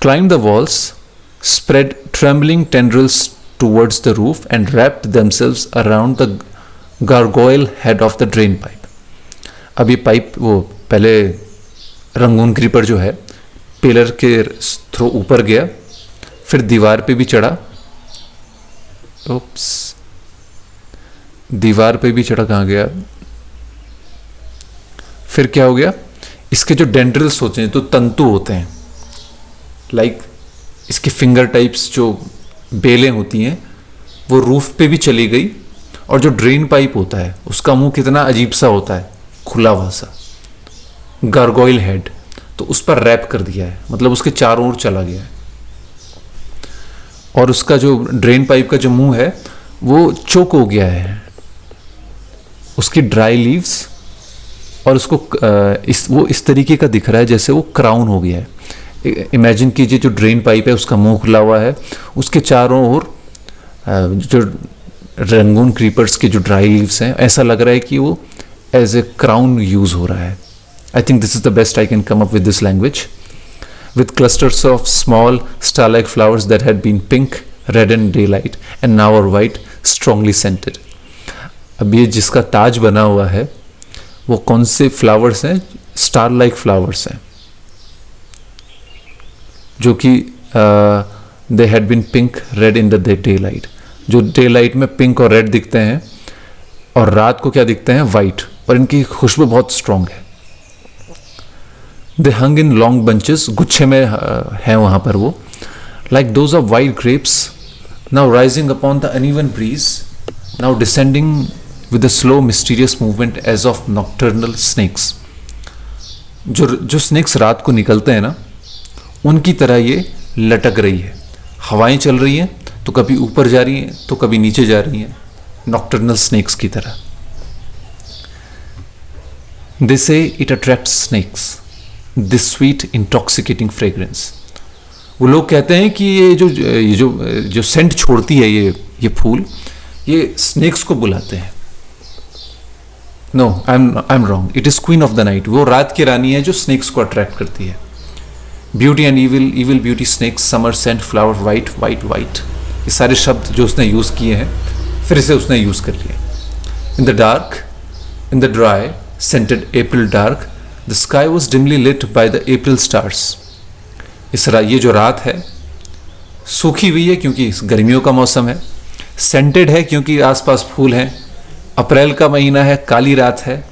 Climb the walls, spread trembling tendrils towards the roof and wrapped themselves around the gargoyle head of the drain pipe। अब ये पाइप, वो पहले रंगून क्रीपर जो है पिलर के थ्रू ऊपर गया, फिर दीवार पे भी चढ़ा, ओप्स, दीवार पे भी चढ़ा, कहाँ गया, फिर क्या हो गया, इसके जो डेंड्रिल्स होते हैं, तो तंतु होते हैं, लाइक इसके फिंगर टाइप्स जो बेलें होती हैं, वो रूफ पे भी चली गई। और जो ड्रेन पाइप होता है उसका मुंह कितना अजीब सा होता है, खुला हुआ सा, गार्गोइल हेड, तो उस पर रैप कर दिया है, मतलब उसके चारों ओर चला गया है। और उसका जो ड्रेन पाइप का जो मुंह है वो चोक हो गया है, उसकी ड्राई लीव्स, और उसको वो इस तरीके का दिख रहा है जैसे वो क्राउन हो गया है। इमेजिन कीजिए जो ड्रेन पाइप है उसका मुंह खुला हुआ है, उसके चारों ओर जो रंगून क्रीपर्स के जो ड्राई लीव्स हैं, ऐसा लग रहा है कि वो एज ए क्राउन यूज हो रहा है। I think this is the best I can come up with this language, with clusters of small star like flowers that had been pink, red in daylight and now are white, strongly scented. अब ये जिसका ताज बना हुआ है वो कौन से फ्लावर्स हैं, स्टार लाइक फ्लावर्स हैं, जो कि they had been pink red in the daylight, जो डे लाइट में पिंक और रेड दिखते हैं और रात को क्या दिखते हैं, वाइट, और इनकी खुशबू बहुत स्ट्रांग है। दे हंग इन लॉन्ग बंचेस, गुच्छे में हैं वहाँ पर वो, like those of white grapes, now rising upon the uneven breeze, now descending with a slow mysterious movement as of nocturnal snakes. जो स्नेक्स रात को निकलते हैं ना, उनकी तरह ये लटक रही है, हवाएं चल रही हैं, तो कभी ऊपर जा रही हैं तो कभी नीचे जा रही हैं, नॉक्टर्नल स्नेक्स की तरह। They say it attracts snakes, this sweet intoxicating fragrance. वो लोग कहते हैं कि ये जो सेंट छोड़ती है ये फूल, ये स्नेक्स को बुलाते हैं। No, I am wrong, it is queen of the night. वो रात की रानी है जो स्नेक्स को अट्रैक्ट करती है। Beauty and evil, evil beauty, snakes, summer scent, flower, white white white, ये सारे शब्द जो उसने यूज़ किए हैं फिर से उसने यूज़ कर लिए। In the dark, in the dry scented April dark, the sky was dimly lit by the April stars. ये जो रात है सूखी हुई है क्योंकि गर्मियों का मौसम है, सेंटेड है क्योंकि आसपास फूल हैं, अप्रैल का महीना है, काली रात है।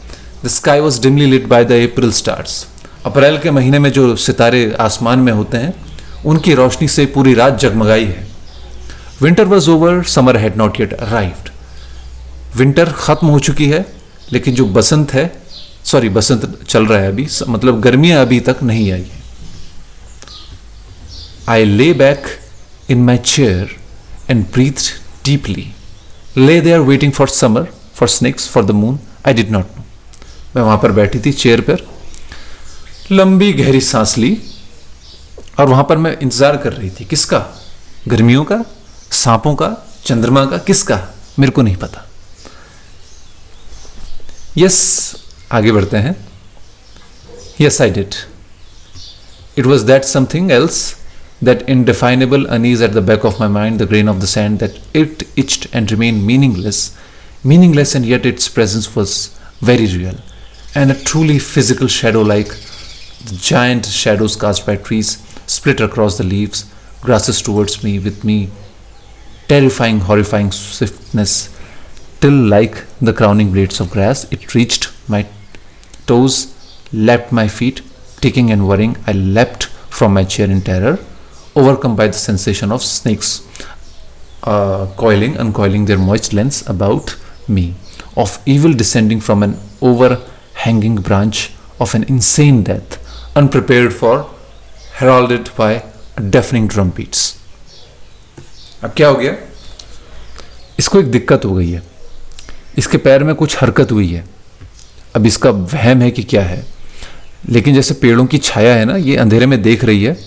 The sky was dimly lit by the April stars, अप्रैल के महीने में जो सितारे आसमान में होते हैं उनकी रोशनी से पूरी रात जगमगाई है। Winter was over, summer had not yet arrived, winter खत्म हो चुकी है लेकिन जो बसंत है, सॉरी बसंत चल रहा है अभी, मतलब गर्मियां अभी तक नहीं आई है। I lay back in my chair and breathe deeply, lay there waiting for summer, for snakes, for the moon, I did not know. मैं वहां पर बैठी थी चेयर पर, लंबी गहरी सांस ली, और वहां पर मैं इंतजार कर रही थी, किसका, गर्मियों का, सांपों का, चंद्रमा का, किसका, मेरे को नहीं पता। यस, आगे बढ़ते हैं। Yes I did, it was that something else, that indefinable unease at the back of my mind, the grain of the sand that it itched and remained meaningless, and yet its presence was very real, and a truly physical shadow, like the giant shadows cast by trees split across the leaves, grasses towards me with me, terrifying, horrifying swiftness, till like the crowning blades of grass, it reached my toes, lapped my feet, ticking and whirring. I leapt from my chair in terror, overcome by the sensation of snakes coiling, uncoiling their moist lengths about me, of evil descending from an overhanging branch of an insane death, unprepared for, heralded by deafening drum beats. अब क्या हो गया? इसको एक दिक्कत हो गई है, इसके पैर में कुछ हरकत हुई है. अब इसका वहम है कि क्या है, लेकिन जैसे पेड़ों की छाया है ना, ये अंधेरे में देख रही है,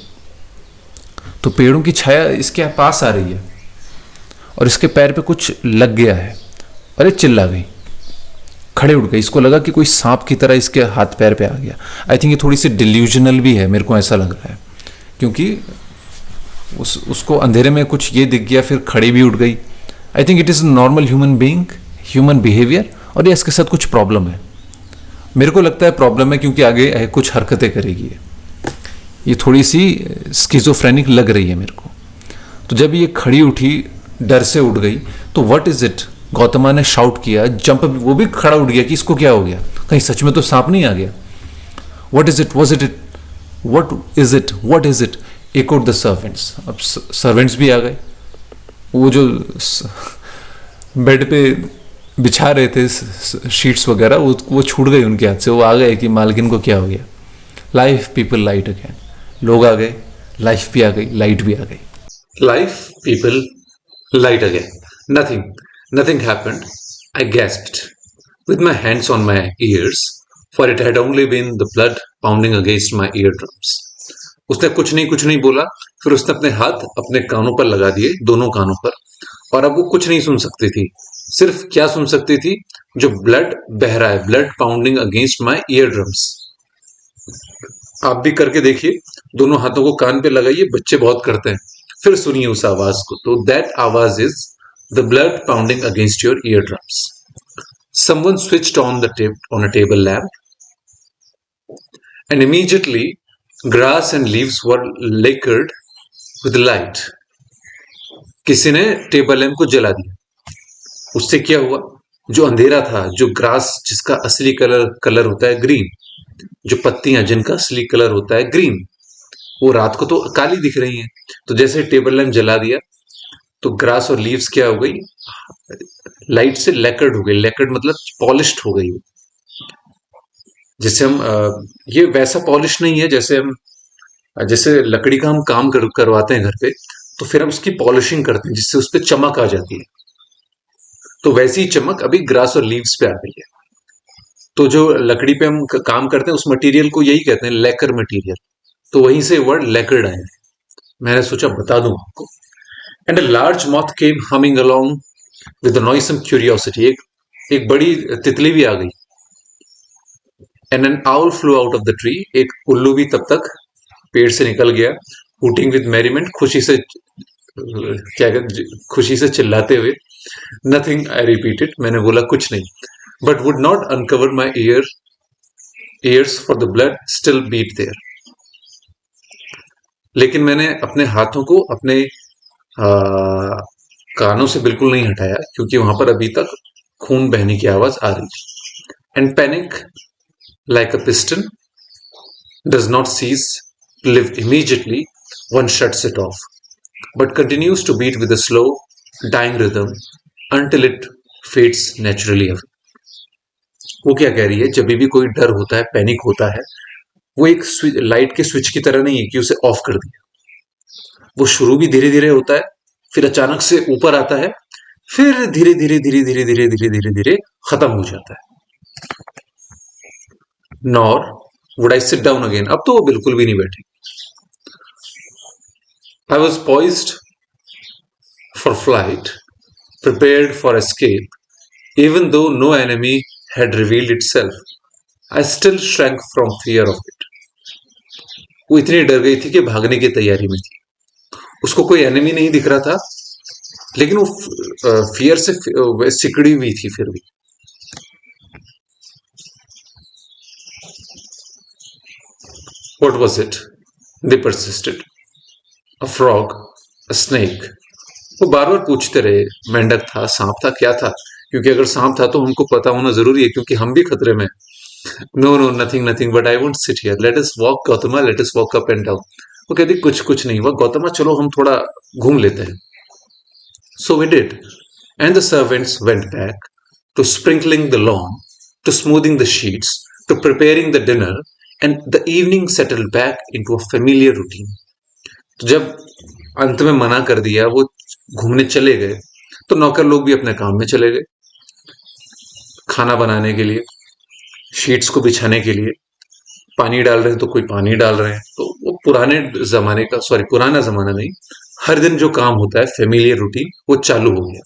तो पेड़ों की छाया इसके पास आ रही है और इसके पैर पे कुछ लग गया है. अरे चिल्ला गई, खड़े उठ गई. इसको लगा कि कोई सांप की तरह इसके हाथ पैर पे आ गया. आई थिंक ये थोड़ी सी डिल्यूजनल भी है, मेरे को ऐसा लग रहा है, क्योंकि उसको अंधेरे में कुछ ये दिख गया, फिर खड़ी भी उठ गई. I think it is normal human being, human behaviour. और ये इसके साथ कुछ प्रॉब्लम है, मेरे को लगता है प्रॉब्लम है, क्योंकि आगे कुछ हरकतें करेगी. ये थोड़ी सी स्किज़ोफ्रेनिक लग रही है मेरे को. तो जब ये खड़ी उठी, डर से उठ गई, तो व्हाट इज इट, गौतमा ने शाउट किया, जंप, वो भी खड़ा उठ गया कि इसको क्या हो गया, कहीं सच में तो सांप नहीं आ गया. What is it, was it it, what is it, what is it, echoed the servants. अब सर्वेंट्स भी आ गए. वो जो बेड पे बिछा रहे थे शीट्स वगैरह, वो छूट गई उनके हाथ से. वो आ गए कि मालकिन को क्या हो गया. Life people light again. लोग आ गए, लाइफ भी आ गई, लाइट भी आ गई. Life, people, light again. Nothing happened. I gasped, with my hands on my ears, for it had only been the blood pounding against my eardrums. उसने कुछ नहीं बोला. फिर उसने अपने हाथ अपने कानों पर लगा दिए, दोनों कानों पर, और अब वो कुछ नहीं सुन सकती थी. सिर्फ क्या सुन सकती थी, जो ब्लड बह रहा है, blood pounding against my year drums. आप भी करके देखिए, दोनों हाथों को कान पे लगाइए, बच्चे बहुत करते हैं. फिर सुनिए उस आवाज को. तो दैट आवाज is the blood pounding against your year drums. Someone switched on a table lamp, and immediately grass and leaves were lacquered with light. किसी ने टेबल लैंप को जला दिया. उससे क्या हुआ, जो अंधेरा था, जो ग्रास जिसका असली कलर होता है ग्रीन, जो पत्तियां जिनका असली कलर होता है ग्रीन, वो रात को तो काली दिख रही हैं. तो जैसे टेबल लैंप जला दिया, तो ग्रास और लीव्स क्या हो गई, लाइट से लेकर्ड हो गई. लेकर्ड मतलब पॉलिश्ड हो गई. जैसे हम ये वैसा पॉलिश नहीं है जैसे लकड़ी का हम काम करवाते हैं घर पे, तो फिर हम उसकी पॉलिशिंग करते हैं जिससे उस पर चमक आ जाती है. तो वैसी ही चमक अभी ग्रास और लीव्स पे आ गई है. तो जो लकड़ी पे हम काम करते हैं, उस मटेरियल को यही कहते हैं लेकर मटेरियल. तो वहीं से वर्ड लेकर्ड आया है. मैंने सोचा बता दूं आपको. And a large moth came humming along with noisome curiosity. एक बड़ी तितली भी आ गई. And an owl flew out of the tree. एक उल्लू भी तब तक पेड़ से निकल गया. हूटिंग विद मेरीमेंट, खुशी से चिल्लाते हुए. नथिंग, आई रिपीटेड, मैंने बोला कुछ नहीं. But would not uncover my ears for the blood still beat there. लेकिन मैंने अपने हाथों को अपने कानों से बिल्कुल नहीं हटाया, क्योंकि वहां पर अभी तक खून बहने की आवाज आ रही. And panic like a piston does not cease to live immediately one shuts it off, but continues to beat with a slow, dying rhythm until it fades naturally away. वो क्या कह रही है, जब भी कोई डर होता है, पैनिक होता है, वो एक लाइट के स्विच की तरह नहीं है कि उसे ऑफ कर दिया. वो शुरू भी धीरे धीरे होता है, फिर अचानक से ऊपर आता है, फिर धीरे धीरे धीरे धीरे धीरे धीरे धीरे धीरे खत्म हो जाता है. Nor would I sit down again. अब तो वो बिल्कुल भी नहीं बैठी. I was poised for flight, prepared for escape. Even though no enemy had revealed itself, I still shrank from fear of it. वो इतनी डर गई थी कि भागने की तैयारी में थी. उसको कोई एनिमी नहीं दिख रहा था, लेकिन वो फियर से सिकड़ी हुई थी. फिर भी what was it? They persisted. A frog, a snake. वो बार बार पूछते रहे, मेंढक था, सांप था, क्या था, क्योंकि अगर सांप था तो हमको पता होना जरूरी है, क्योंकि हम भी खतरे में. No no, nothing, but I won't sit here. Let us walk, Gautama, let us walk up and down. वो कहती कुछ कुछ नहीं हुआ गौतमा, चलो हम थोड़ा घूम लेते हैं. So we did, and the servants went back to sprinkling the lawn, to smoothing the sheets, to preparing the dinner, and the evening settled back into a familiar routine. तो जब अंत में मना कर दिया, वो घूमने चले गए, तो नौकर लोग भी अपने काम में चले गए, खाना बनाने के लिए, शीट्स को बिछाने के लिए, पानी डाल रहे हैं तो कोई पानी डाल रहे हैं. तो वो पुराना जमाना नहीं, हर दिन जो काम होता है फेमिलियर रूटीन वो चालू हो गया.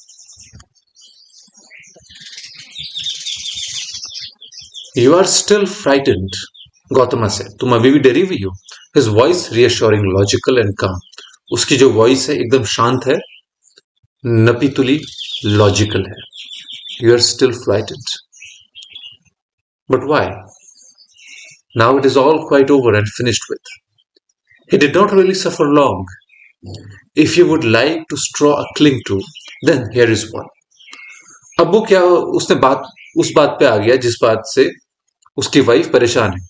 You are still frightened, Gautama said, तुम अभी भी डरी हुई हो. His voice reassuring, logical and calm. उसकी जो वॉइस है एकदम शांत है, नपीतुली लॉजिकल है. You are still frightened, but why? Now it is all quite over and finished with. He did not really suffer long. If you would like to straw a cling to, then here is one. अब वो क्या, उसने उस बात पे आ गया जिस बात से उसकी वाइफ परेशान है.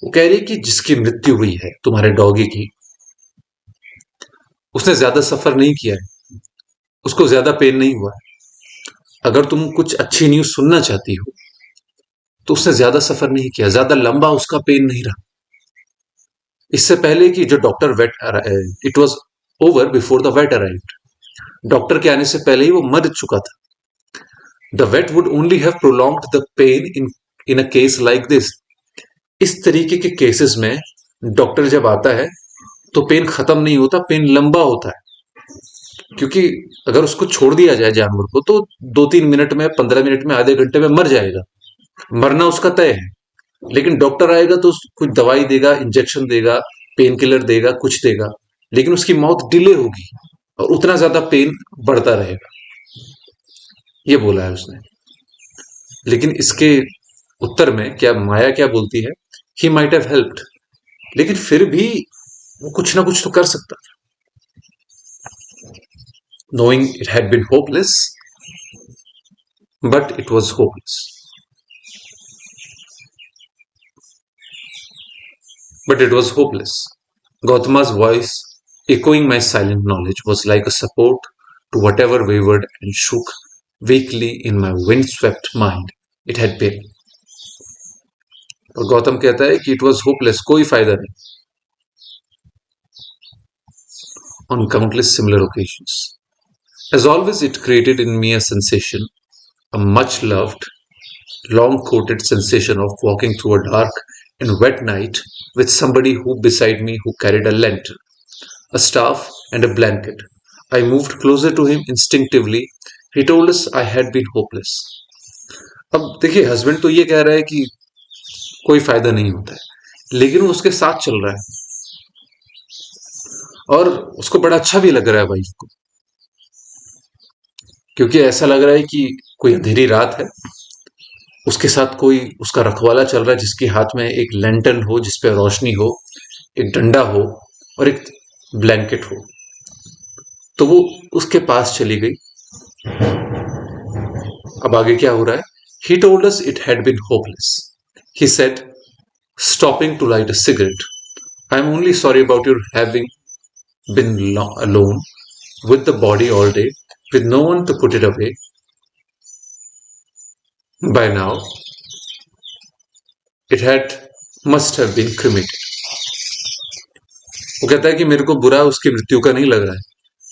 वो कह रही है कि जिसकी मृत्यु हुई है तुम्हारे डॉगी की, उसने ज्यादा सफर नहीं किया है, उसको ज्यादा पेन नहीं हुआ है. अगर तुम कुछ अच्छी न्यूज सुनना चाहती हो तो उसने ज्यादा सफर नहीं किया, ज्यादा लंबा उसका पेन नहीं रहा. इससे पहले कि जो doctor vet, it was over before the vet arrived. Doctor के आने से पहले ही वो मर चुका था. The vet would only have prolonged the pain in a case like this. इस तरीके के केसेस में डॉक्टर जब आता है तो पेन खत्म नहीं होता, पेन लंबा होता है. क्योंकि अगर उसको छोड़ दिया जाए जानवर को तो 2-3 मिनट में, 15 मिनट में, आधे घंटे में मर जाएगा. मरना उसका तय है. लेकिन डॉक्टर आएगा तो कुछ दवाई देगा, इंजेक्शन देगा, पेन किलर देगा, कुछ देगा, लेकिन उसकी मौत डिले होगी और उतना ज्यादा पेन बढ़ता रहेगा. ये बोला है उसने. लेकिन इसके उत्तर में क्या माया क्या बोलती है? He might have helped. लेकिन फिर भी वो कुछ ना कुछ तो कर सकता था. knowing it had been hopeless, but it was hopeless. But it was hopeless. Gautama's voice, echoing my silent knowledge, was like a support to whatever wavered and shook weakly in my wind-swept mind it had been. और गौतम कहता है कि it was hopeless, कोई फायदा नहीं. On countless similar occasions. As always, it created in me a sensation, a much-loved, long-quoted sensation of walking through a dark and wet night with somebody who beside me who carried a lantern, a staff, and a blanket. I moved closer to him instinctively. He told us I had been hopeless. अब देखिए, हस्बैंड तो ये कह रहा है कि कोई फायदा नहीं होता है, लेकिन वो उसके साथ चल रहा है और उसको बड़ा अच्छा भी लग रहा है वाइफ को, क्योंकि ऐसा लग रहा है कि कोई अंधेरी रात है, उसके साथ कोई उसका रखवाला चल रहा है जिसके हाथ में एक लैंटर्न हो, जिस पे रोशनी हो, एक डंडा हो और एक ब्लैंकेट हो. तो वो उसके पास चली गई. अब आगे क्या हो रहा है? He told us it had been hopeless. He said, stopping to light a cigarette, I am only sorry about your having been alone with the body all day, with no one to put it away. By now, it must have been cremated. वो कहता है कि मेरे को बुरा उसकी मृत्यु का नहीं लग रहा है,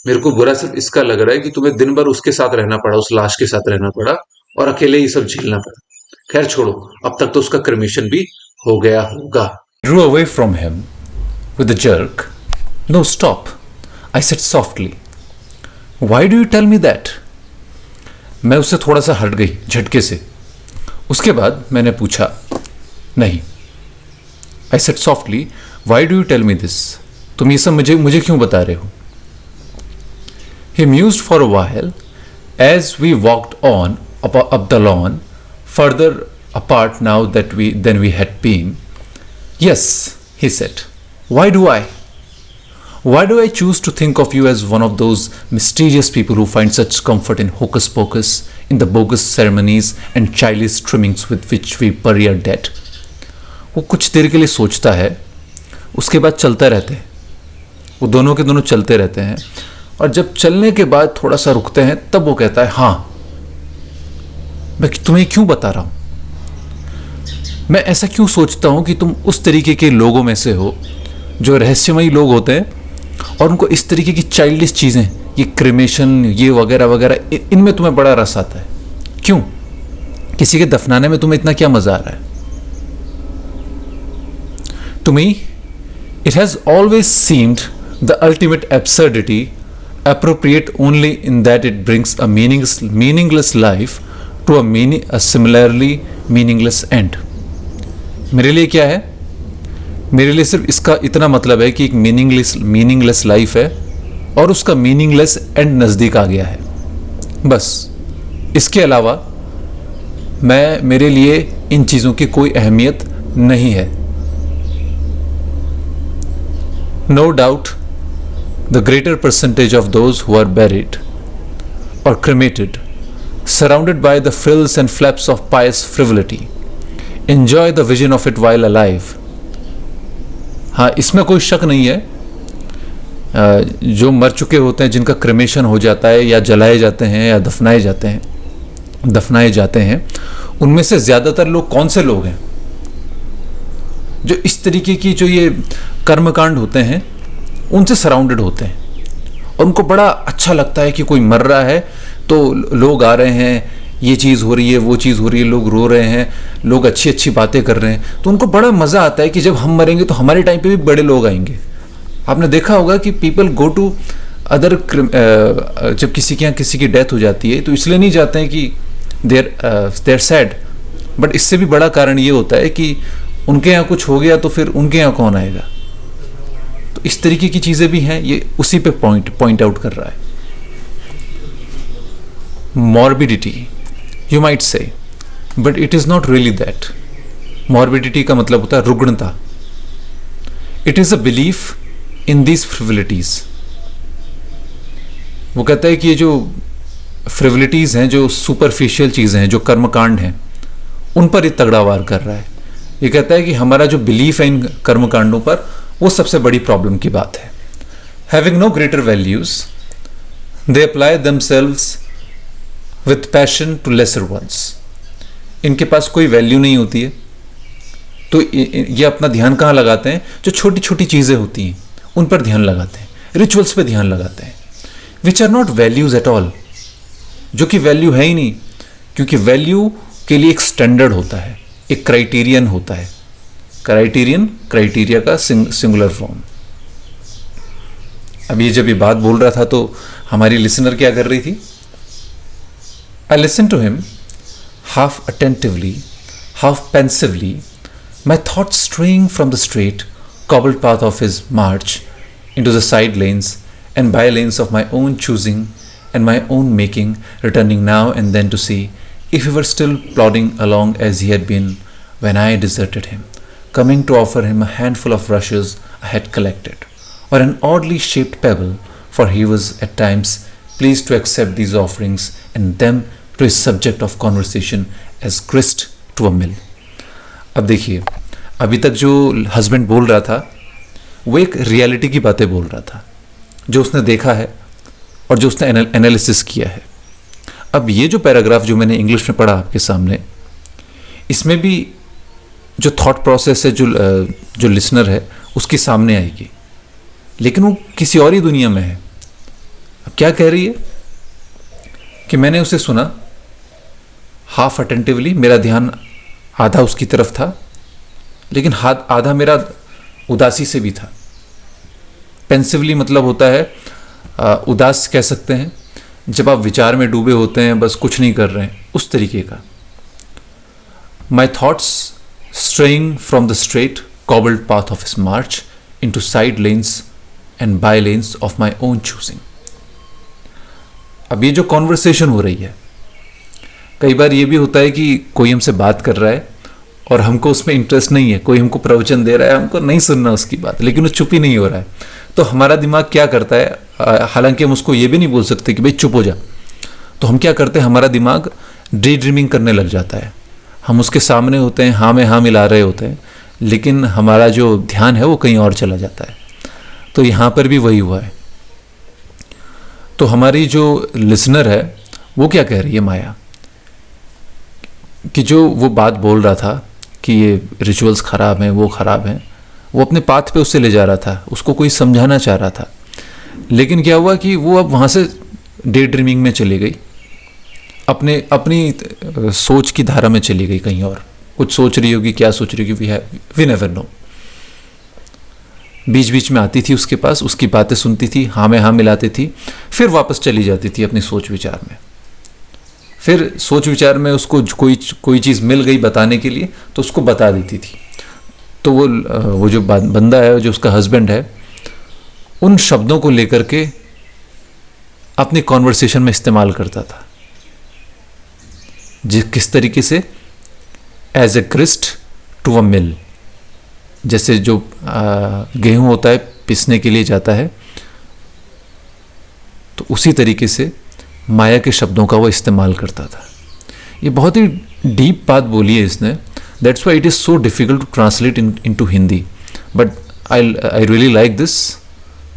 मेरे को बुरा सिर्फ इसका लग रहा है कि तुम्हें दिन भर उसके साथ रहना पड़ा, उस लाश के साथ रहना पड़ा और अकेले ही सब झेलना पड़ा. खैर छोड़ो, अब तक तो उसका क्रिमेशन भी हो गया होगा. Drew away from him with a jerk. No, stop, I said softly. Why do you tell me that? मैं उससे थोड़ा सा हट गई झटके से. उसके बाद मैंने पूछा, नहीं. I said softly, why do you tell me this? तुम ये सब मुझे क्यों बता रहे हो? He mused for a while as we walked on up the lawn, further apart now than we had been. Yes, he said. Why do I? Why do I choose to think of you as one of those mysterious people who find such comfort in hocus pocus, in the bogus ceremonies and childish trimmings with which we bury our dead? वो कुछ देर के लिए सोचता है, उसके बाद चलता रहता है. वो दोनों के दोनों चलते रहते हैं, और जब चलने के बाद थोड़ा सा रुकते हैं तब वो कहता है हाँ मैं तुम्हें क्यों बता रहा हूँ, मैं ऐसा क्यों सोचता हूँ कि तुम उस तरीके के लोगों में से हो जो रहस्यमयी लोग होते हैं और उनको इस तरीके की चाइल्डिश चीज़ें, ये क्रिमेशन, ये वगैरह वगैरह, इनमें तुम्हें बड़ा रस आता है। क्यों? किसी के दफनाने में तुम्हें इतना क्या मज़ा आ रहा है? To me it has always seemed the ultimate absurdity appropriate only in that it brings a meaningless life to a similarly meaningless end. मेरे लिए क्या है? मेरे लिए सिर्फ इसका इतना मतलब है कि एक मीनिंगलेस लाइफ है और उसका मीनिंगलेस एंड नज़दीक आ गया है, बस। इसके अलावा मेरे लिए इन चीज़ों की कोई अहमियत नहीं है। No doubt the greater percentage of those who are buried or cremated, surrounded by the frills and flaps of pious frivolity, enjoy the vision of it while alive. हाँ, इसमें कोई शक नहीं है, जो मर चुके होते हैं, जिनका क्रिमेशन हो जाता है या जलाए जाते हैं या दफनाए जाते हैं, उनमें से ज़्यादातर लोग कौन से लोग हैं? जो इस तरीके की जो ये कर्मकांड होते हैं उनसे सराउंडेड होते हैं, और उनको बड़ा अच्छा लगता है कि कोई मर रहा है तो लोग आ रहे हैं, ये चीज़ हो रही है, वो चीज़ हो रही है, लोग रो रहे हैं, लोग अच्छी अच्छी बातें कर रहे हैं, तो उनको बड़ा मज़ा आता है कि जब हम मरेंगे तो हमारे टाइम पे भी बड़े लोग आएंगे। आपने देखा होगा कि पीपल गो टू अदर, जब किसी के यहाँ किसी की डेथ हो जाती है तो इसलिए नहीं जाते हैं कि देर सैड, बट इससे भी बड़ा कारण ये होता है कि उनके यहाँ कुछ हो गया तो फिर उनके यहाँ कौन आएगा। तो इस तरीके की चीज़ें भी हैं, ये उसी पे पॉइंट आउट कर रहा है। Morbidity, you might say, but it is not really that. Morbidity का मतलब होता है रुग्णता। It is a belief in these frivolities. वो कहता है कि ये जो फ्रिविलिटीज़ हैं, जो सुपरफिशियल चीज़ें हैं, जो कर्मकांड हैं, उन पर ये तगड़ा वार कर रहा है। ये कहता है कि हमारा जो बिलीफ है इन कर्मकांडों पर, वो सबसे बड़ी प्रॉब्लम की बात है। Having no greater values they apply themselves with passion to lesser ones. इनके पास कोई वैल्यू नहीं होती है तो ये अपना ध्यान कहाँ लगाते हैं? जो छोटी छोटी चीज़ें होती हैं उन पर ध्यान लगाते हैं, रिचुअल्स पे ध्यान लगाते हैं, which are not values at all, जो कि वैल्यू है ही नहीं, क्योंकि वैल्यू के लिए एक स्टैंडर्ड होता है, एक क्राइटेरियन होता है। क्राइटेरिया का सिंगुलर फॉर्म। अब ये जब ये बात बोल रहा था तो हमारी लिसनर क्या कर रही थी? I listen to him half attentively, half pensively, my thoughts straying from the straight cobbled path of his march into the side lanes and by lanes of my own choosing and my own making, returning now and then to see if he were still plodding along as he had been when I deserted him, coming to offer him a handful of rushes I had collected, or an oddly shaped pebble, for he was at times pleased to accept these offerings and them to his subject of conversation as grist to a mill. अब देखिए, अभी तक जो हस्बैंड बोल रहा था वो एक रियलिटी की बातें बोल रहा था, जो उसने देखा है और जो उसने एनालिसिस किया है। अब ये जो पैराग्राफ जो मैंने इंग्लिश में पढ़ा आपके सामने, इसमें भी जो थॉट प्रोसेस है, जो लिसनर है उसके सामने आएगी, लेकिन वो किसी और ही दुनिया में है। अब क्या कह रही है कि मैंने उसे सुना हाफ अटेंटिवली, मेरा ध्यान आधा उसकी तरफ था, लेकिन आधा मेरा उदासी से भी था। पेंसिवली मतलब होता है उदास कह सकते हैं, जब आप विचार में डूबे होते हैं, बस कुछ नहीं कर रहे हैं, उस तरीके का। माई thoughts straying from the straight cobbled path of his march into side lanes and by lanes of my own choosing. अब ये जो कॉन्वर्सेशन हो रही है, कई बार ये भी होता है कि कोई हमसे बात कर रहा है और हमको उसमें इंटरेस्ट नहीं है, कोई हमको प्रवचन दे रहा है, हमको नहीं सुनना उसकी बात, लेकिन वो चुप ही नहीं हो रहा है। तो हमारा दिमाग क्या करता है, हालांकि हम उसको ये भी नहीं बोल सकते कि भाई चुप हो जा, तो हम क्या करते हैं, हमारा दिमाग डे ड्रीमिंग करने लग जाता है। हम उसके सामने होते हैं, हाँ में हाँ मिला रहे होते हैं, लेकिन हमारा जो ध्यान है वो कहीं और चला जाता है। तो यहाँ पर भी वही हुआ है। तो हमारी जो लिसनर है वो क्या कह रही है माया, कि जो वो बात बोल रहा था कि ये रिचुअल्स ख़राब हैं, वो ख़राब हैं, वो अपने पाथ पे उससे ले जा रहा था, उसको कोई समझाना चाह रहा था। लेकिन क्या हुआ कि वो अब वहाँ से डे ड्रीमिंग में चली गई, अपनी सोच की धारा में चली गई कहीं और। कुछ सोच रही होगी, क्या सोच रही होगी, वी नेवर नो। बीच बीच में आती थी उसके पास, उसकी बातें सुनती थी, हाँ में हाँ मिलाती थी, फिर वापस चली जाती थी अपनी सोच विचार में। फिर सोच विचार में उसको कोई चीज़ मिल गई बताने के लिए तो उसको बता देती थी। तो वो जो बंदा है, जो उसका हस्बैंड है, उन शब्दों को लेकर के अपनी कॉन्वर्सेशन में इस्तेमाल करता था। किस तरीके से, एज ए ग्रिस्ट टू अ मिल, जैसे जो गेहूं होता है पिसने के लिए जाता है, तो उसी तरीके से माया के शब्दों का वो इस्तेमाल करता था। ये बहुत ही डीप बात बोली है इसने, that's why it is so difficult to translate into Hindi, but I really like this,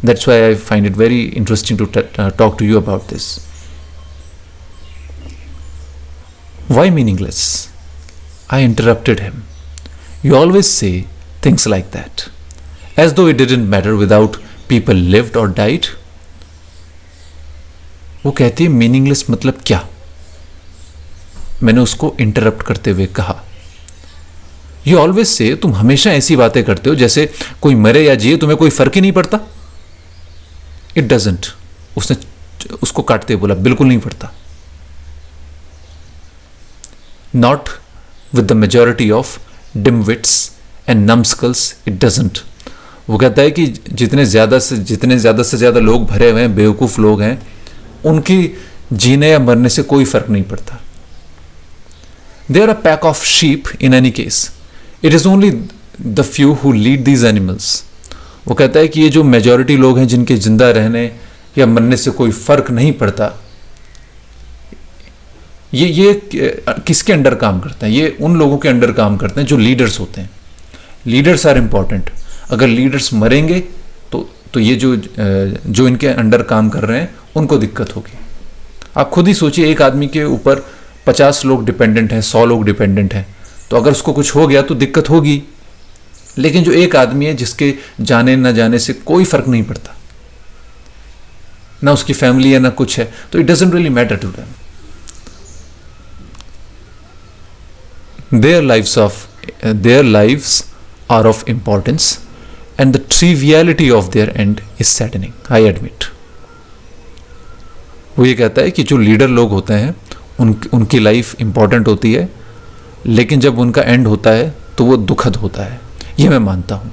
that's why I find it very interesting to talk to you about this. Why meaningless? I interrupted him. You always say things like that, as though it didn't matter without people lived or died. वो कहती है मीनिंगलेस मतलब क्या? मैंने उसको इंटरप्ट करते हुए कहा, यू ऑलवेज से, तुम हमेशा ऐसी बातें करते हो जैसे कोई मरे या जिए तुम्हें कोई फर्क ही नहीं पड़ता। इट डजेंट, उसने उसको काटते हुए बोला, बिल्कुल नहीं पड़ता। Not with the majority of dimwits and numbskulls, it doesn't. वो कहता है कि जितने ज़्यादा से ज़्यादा लोग भरे हुए हैं, बेवकूफ़ लोग हैं, उनकी जीने या मरने से कोई फ़र्क नहीं पड़ता। They are a pack of sheep in any case. It is only the few who lead these animals. वो कहता है कि ये जो मेजॉरिटी लोग हैं जिनके ज़िंदा रहने या मरने से कोई फ़र्क नहीं पड़ता, ये किसके अंडर काम करते हैं? ये उन लोगों के अंडर काम करते हैं जो लीडर्स होते हैं। Leaders are important. अगर लीडर्स मरेंगे तो ये जो इनके अंडर काम कर रहे हैं उनको दिक्कत होगी। आप खुद ही सोचिए, एक आदमी के ऊपर 50 लोग डिपेंडेंट हैं, 100 लोग डिपेंडेंट हैं, तो अगर उसको कुछ हो गया तो दिक्कत होगी। लेकिन जो एक आदमी है जिसके जाने ना जाने से कोई फर्क नहीं पड़ता, ना उसकी फैमिली है ना कुछ है, तो it doesn't really matter to them. Their lives are of importance, and the triviality of their end is saddening, I admit. वो ये कहता है कि जो लीडर लोग होते हैं उनकी लाइफ इंपॉर्टेंट होती है, लेकिन जब उनका एंड होता है तो वो दुखद होता है, ये मैं मानता हूँ।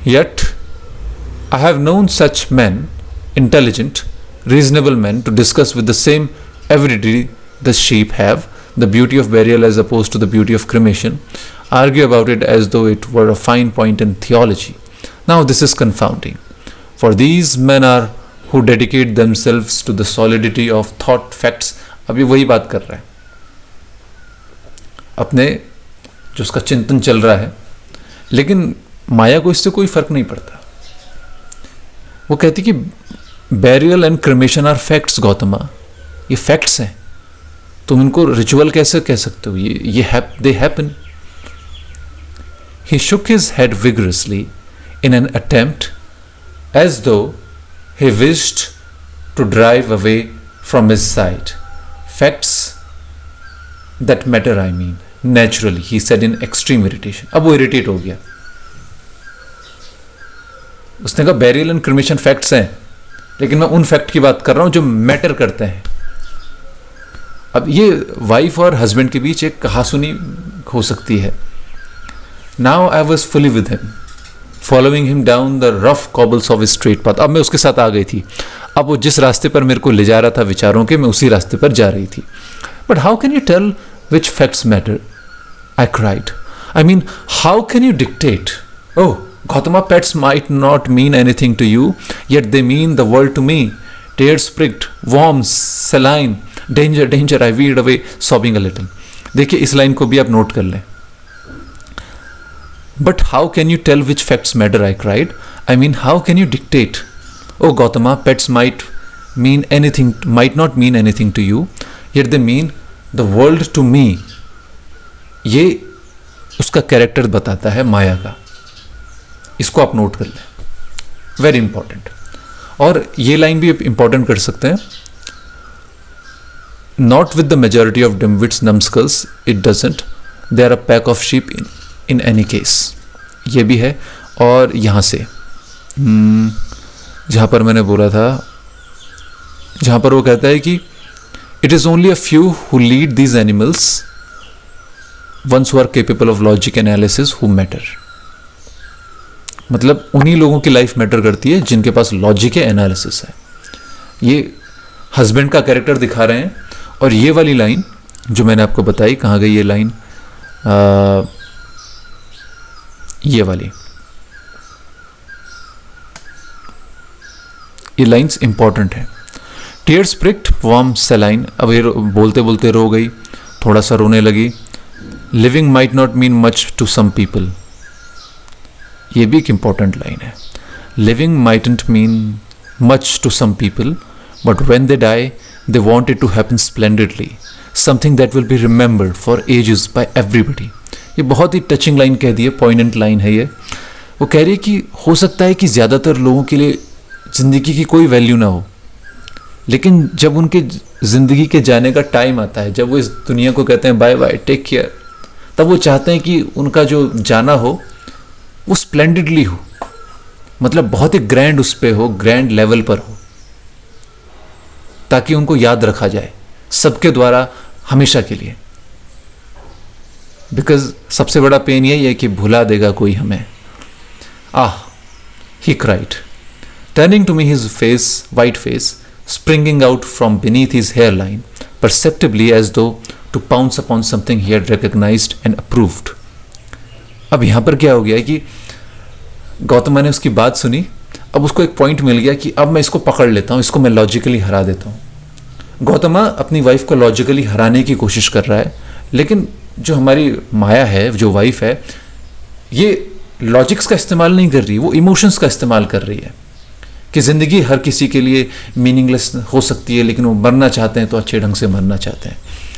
Yet I have known such men, intelligent, reasonable men, to discuss with the same avidity the sheep have, the beauty of burial as opposed to the beauty of cremation, argue about it as though it were a fine point in theology. Now this is confounding, for these men are who dedicate themselves to the solidity of thought facts. अभी वही बात कर रहा है, अपने जो उसका चिंतन चल रहा है, लेकिन माया को इससे कोई फर्क नहीं पड़ता। वो कहती कि burial and cremation are facts Gautama, ये फैक्ट्स हैं, तुम इनको रिचुअल कैसे कह सकते हो? They happen. He shook his head vigorously in an attempt as though he wished to drive away from his side facts that matter, I mean naturally, he said in extreme irritation. अब वो इरिटेट हो गया। उसने कहा बैरियल एंड क्रिमेशन फैक्ट्स हैं, लेकिन मैं उन फैक्ट की बात कर रहा हूं जो मैटर करते हैं। अब ये वाइफ और हस्बैंड के बीच एक कहासुनी हो सकती है। Now I was fully with him, following him down the rough cobbles of straight path. अब मैं उसके साथ आ गई थी। अब वो जिस रास्ते पर मेरे को ले जा रहा था विचारों के, मैं उसी रास्ते पर जा रही थी। But how can you tell which facts matter? I cried. I mean, how can you dictate? Oh Gautama, pets might not mean anything to you, yet they mean the world to me. Tears pricked, warm, saline, danger, danger, I veered away, sobbing a little. देखिए इस लाइन को भी आप नोट कर लें। But how can you tell which facts matter? I cried. I mean, how can you dictate? Oh, Gautama, pets might not mean anything to you, yet they mean the world to me. ये उसका कैरेक्टर बताता है माया का. इसको आप नोट कर लें. Very important. और ये लाइन भी इंपॉर्टेंट कर सकते हैं. Not with the majority of dimwits numbskulls, it doesn't. They are a pack of sheep in any case. ये भी है. और यहाँ से जहाँ पर मैंने बोला था, जहाँ पर वो कहता है कि it is only a few who lead these animals, ones who are capable of logic analysis, who matter. मतलब उन्हीं लोगों की लाइफ मैटर करती है जिनके पास लॉजिक है, एनालिसिस है. ये हस्बैंड का कैरेक्टर दिखा रहे हैं. और ये वाली लाइन जो मैंने आपको बताई, कहाँ गई ये लाइन, ये वाली, ये लाइन्स इंपॉर्टेंट है. Tears pricked warm saline. अब ये बोलते बोलते रो गई, थोड़ा सा रोने लगी. Living might not mean much to some people. ये भी एक इंपॉर्टेंट लाइन है. Living mightn't mean much to some people, but when they die they want it to happen splendidly, something that will be remembered for ages by everybody. ये बहुत ही टचिंग लाइन कह दी है, पॉइंटेंट लाइन है ये. वो कह रही है कि हो सकता है कि ज़्यादातर लोगों के लिए ज़िंदगी की कोई वैल्यू ना हो, लेकिन जब उनके ज़िंदगी के जाने का टाइम आता है, जब वो इस दुनिया को कहते हैं बाय बाय, टेक केयर, तब वो चाहते हैं कि उनका जो जाना हो वो स्प्लेंडिडली हो. मतलब बहुत ही ग्रैंड उस पर हो, ग्रैंड लेवल पर हो, ताकि उनको याद रखा जाए सबके द्वारा हमेशा के लिए. बिकॉज सबसे बड़ा पेन यही है कि भुला देगा कोई हमें. He cried, turning to me his face, white face, springing out from beneath his hairline, perceptibly as though to pounce upon something he had recognised and approved. अब यहां पर क्या हो गया कि गौतमा ने उसकी बात सुनी. अब उसको एक पॉइंट मिल गया कि अब मैं इसको पकड़ लेता हूँ, इसको मैं लॉजिकली हरा देता हूँ. गौतमा अपनी वाइफ को लॉजिकली हराने की कोशिश कर रहा है, लेकिन जो हमारी माया है, जो वाइफ है, ये लॉजिक्स का इस्तेमाल नहीं कर रही, वो इमोशंस का इस्तेमाल कर रही है. कि ज़िंदगी हर किसी के लिए मीनिंगलेस हो सकती है, लेकिन वो मरना चाहते हैं तो अच्छे ढंग से मरना चाहते हैं.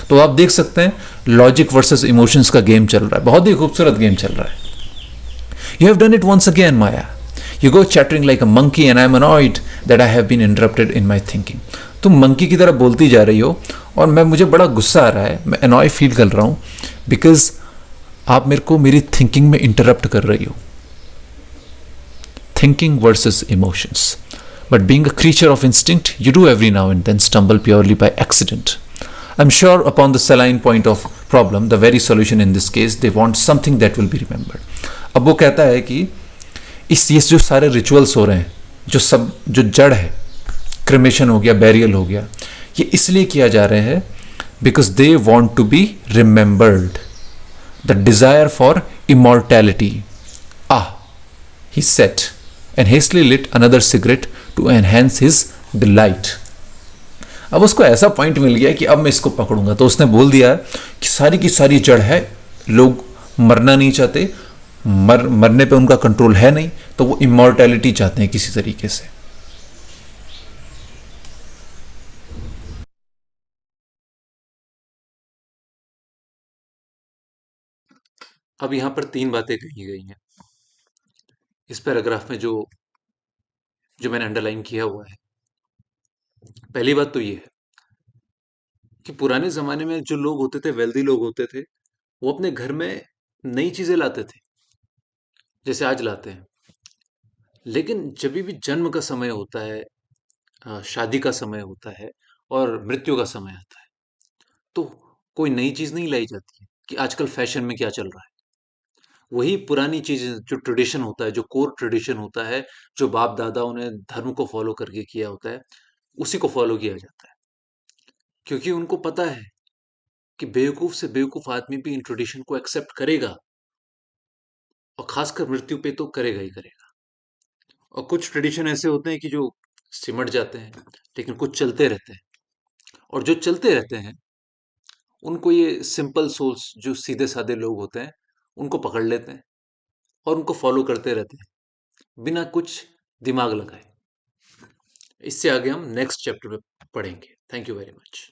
तो आप देख सकते हैं लॉजिक वर्सेस इमोशंस का गेम चल रहा है. बहुत ही खूबसूरत गेम चल रहा है. You have done it once again Maya. You go chattering like a monkey and I am annoyed that I have been interrupted in my thinking. तुम मंकी की तरह बोलती जा रही हो और मुझे बड़ा गुस्सा आ रहा है, मैं annoy फील कर रहा हूँ बिकॉज आप मेरे को मेरी थिंकिंग में इंटरप्ट कर रही हो. Thinking versus emotions. But being a creature of instinct, you do every now and then stumble purely by accident. I'm sure upon the saline point of problem, the very solution in this case, they want something that will be remembered. अब वो कहता है कि ये जो सारे रिचुअल्स हो रहे हैं, जो जड़ है, क्रिमेशन हो गया, बैरियल हो गया, ये इसलिए किया जा रहे हैं because they want to be remembered. The desire for immortality. He said and hastily lit another cigarette to enhance his delight. अब उसको ऐसा पॉइंट मिल गया कि अब मैं इसको पकड़ूंगा. तो उसने बोल दिया कि सारी की सारी जड़ है, लोग मरना नहीं चाहते, मरने पे उनका कंट्रोल है नहीं, तो वो इमॉर्टैलिटी चाहते हैं किसी तरीके से. अब यहां पर 3 बातें कही गई हैं इस पैराग्राफ में, जो जो मैंने अंडरलाइन किया हुआ है. पहली बात तो ये है कि पुराने ज़माने में जो लोग होते थे, वेल्दी लोग होते थे, वो अपने घर में नई चीज़ें लाते थे, जैसे आज लाते हैं. लेकिन जब भी जन्म का समय होता है, शादी का समय होता है और मृत्यु का समय आता है, तो कोई नई चीज़ नहीं लाई जाती है कि आजकल फैशन में क्या चल रहा है. वही पुरानी चीज़ें, जो ट्रेडिशन होता है, जो कोर ट्रेडिशन होता है, जो बाप दादाओं ने धर्म को फॉलो करके किया होता है, उसी को फॉलो किया जाता है. क्योंकि उनको पता है कि बेवकूफ से बेवकूफ आदमी भी इन ट्रेडिशन को एक्सेप्ट करेगा, और खासकर मृत्यु पे तो करेगा ही करेगा. और कुछ ट्रेडिशन ऐसे होते हैं कि जो सिमट जाते हैं, लेकिन कुछ चलते रहते हैं. और जो चलते रहते हैं, उनको ये सिंपल सोल्स, जो सीधे साधे लोग होते हैं, उनको पकड़ लेते हैं. और उनको फॉलो करते रहते हैं बिना कुछ दिमाग लगाए। इससे आगे हम नेक्स्ट चैप्टर में पढ़ेंगे। Thank you very much.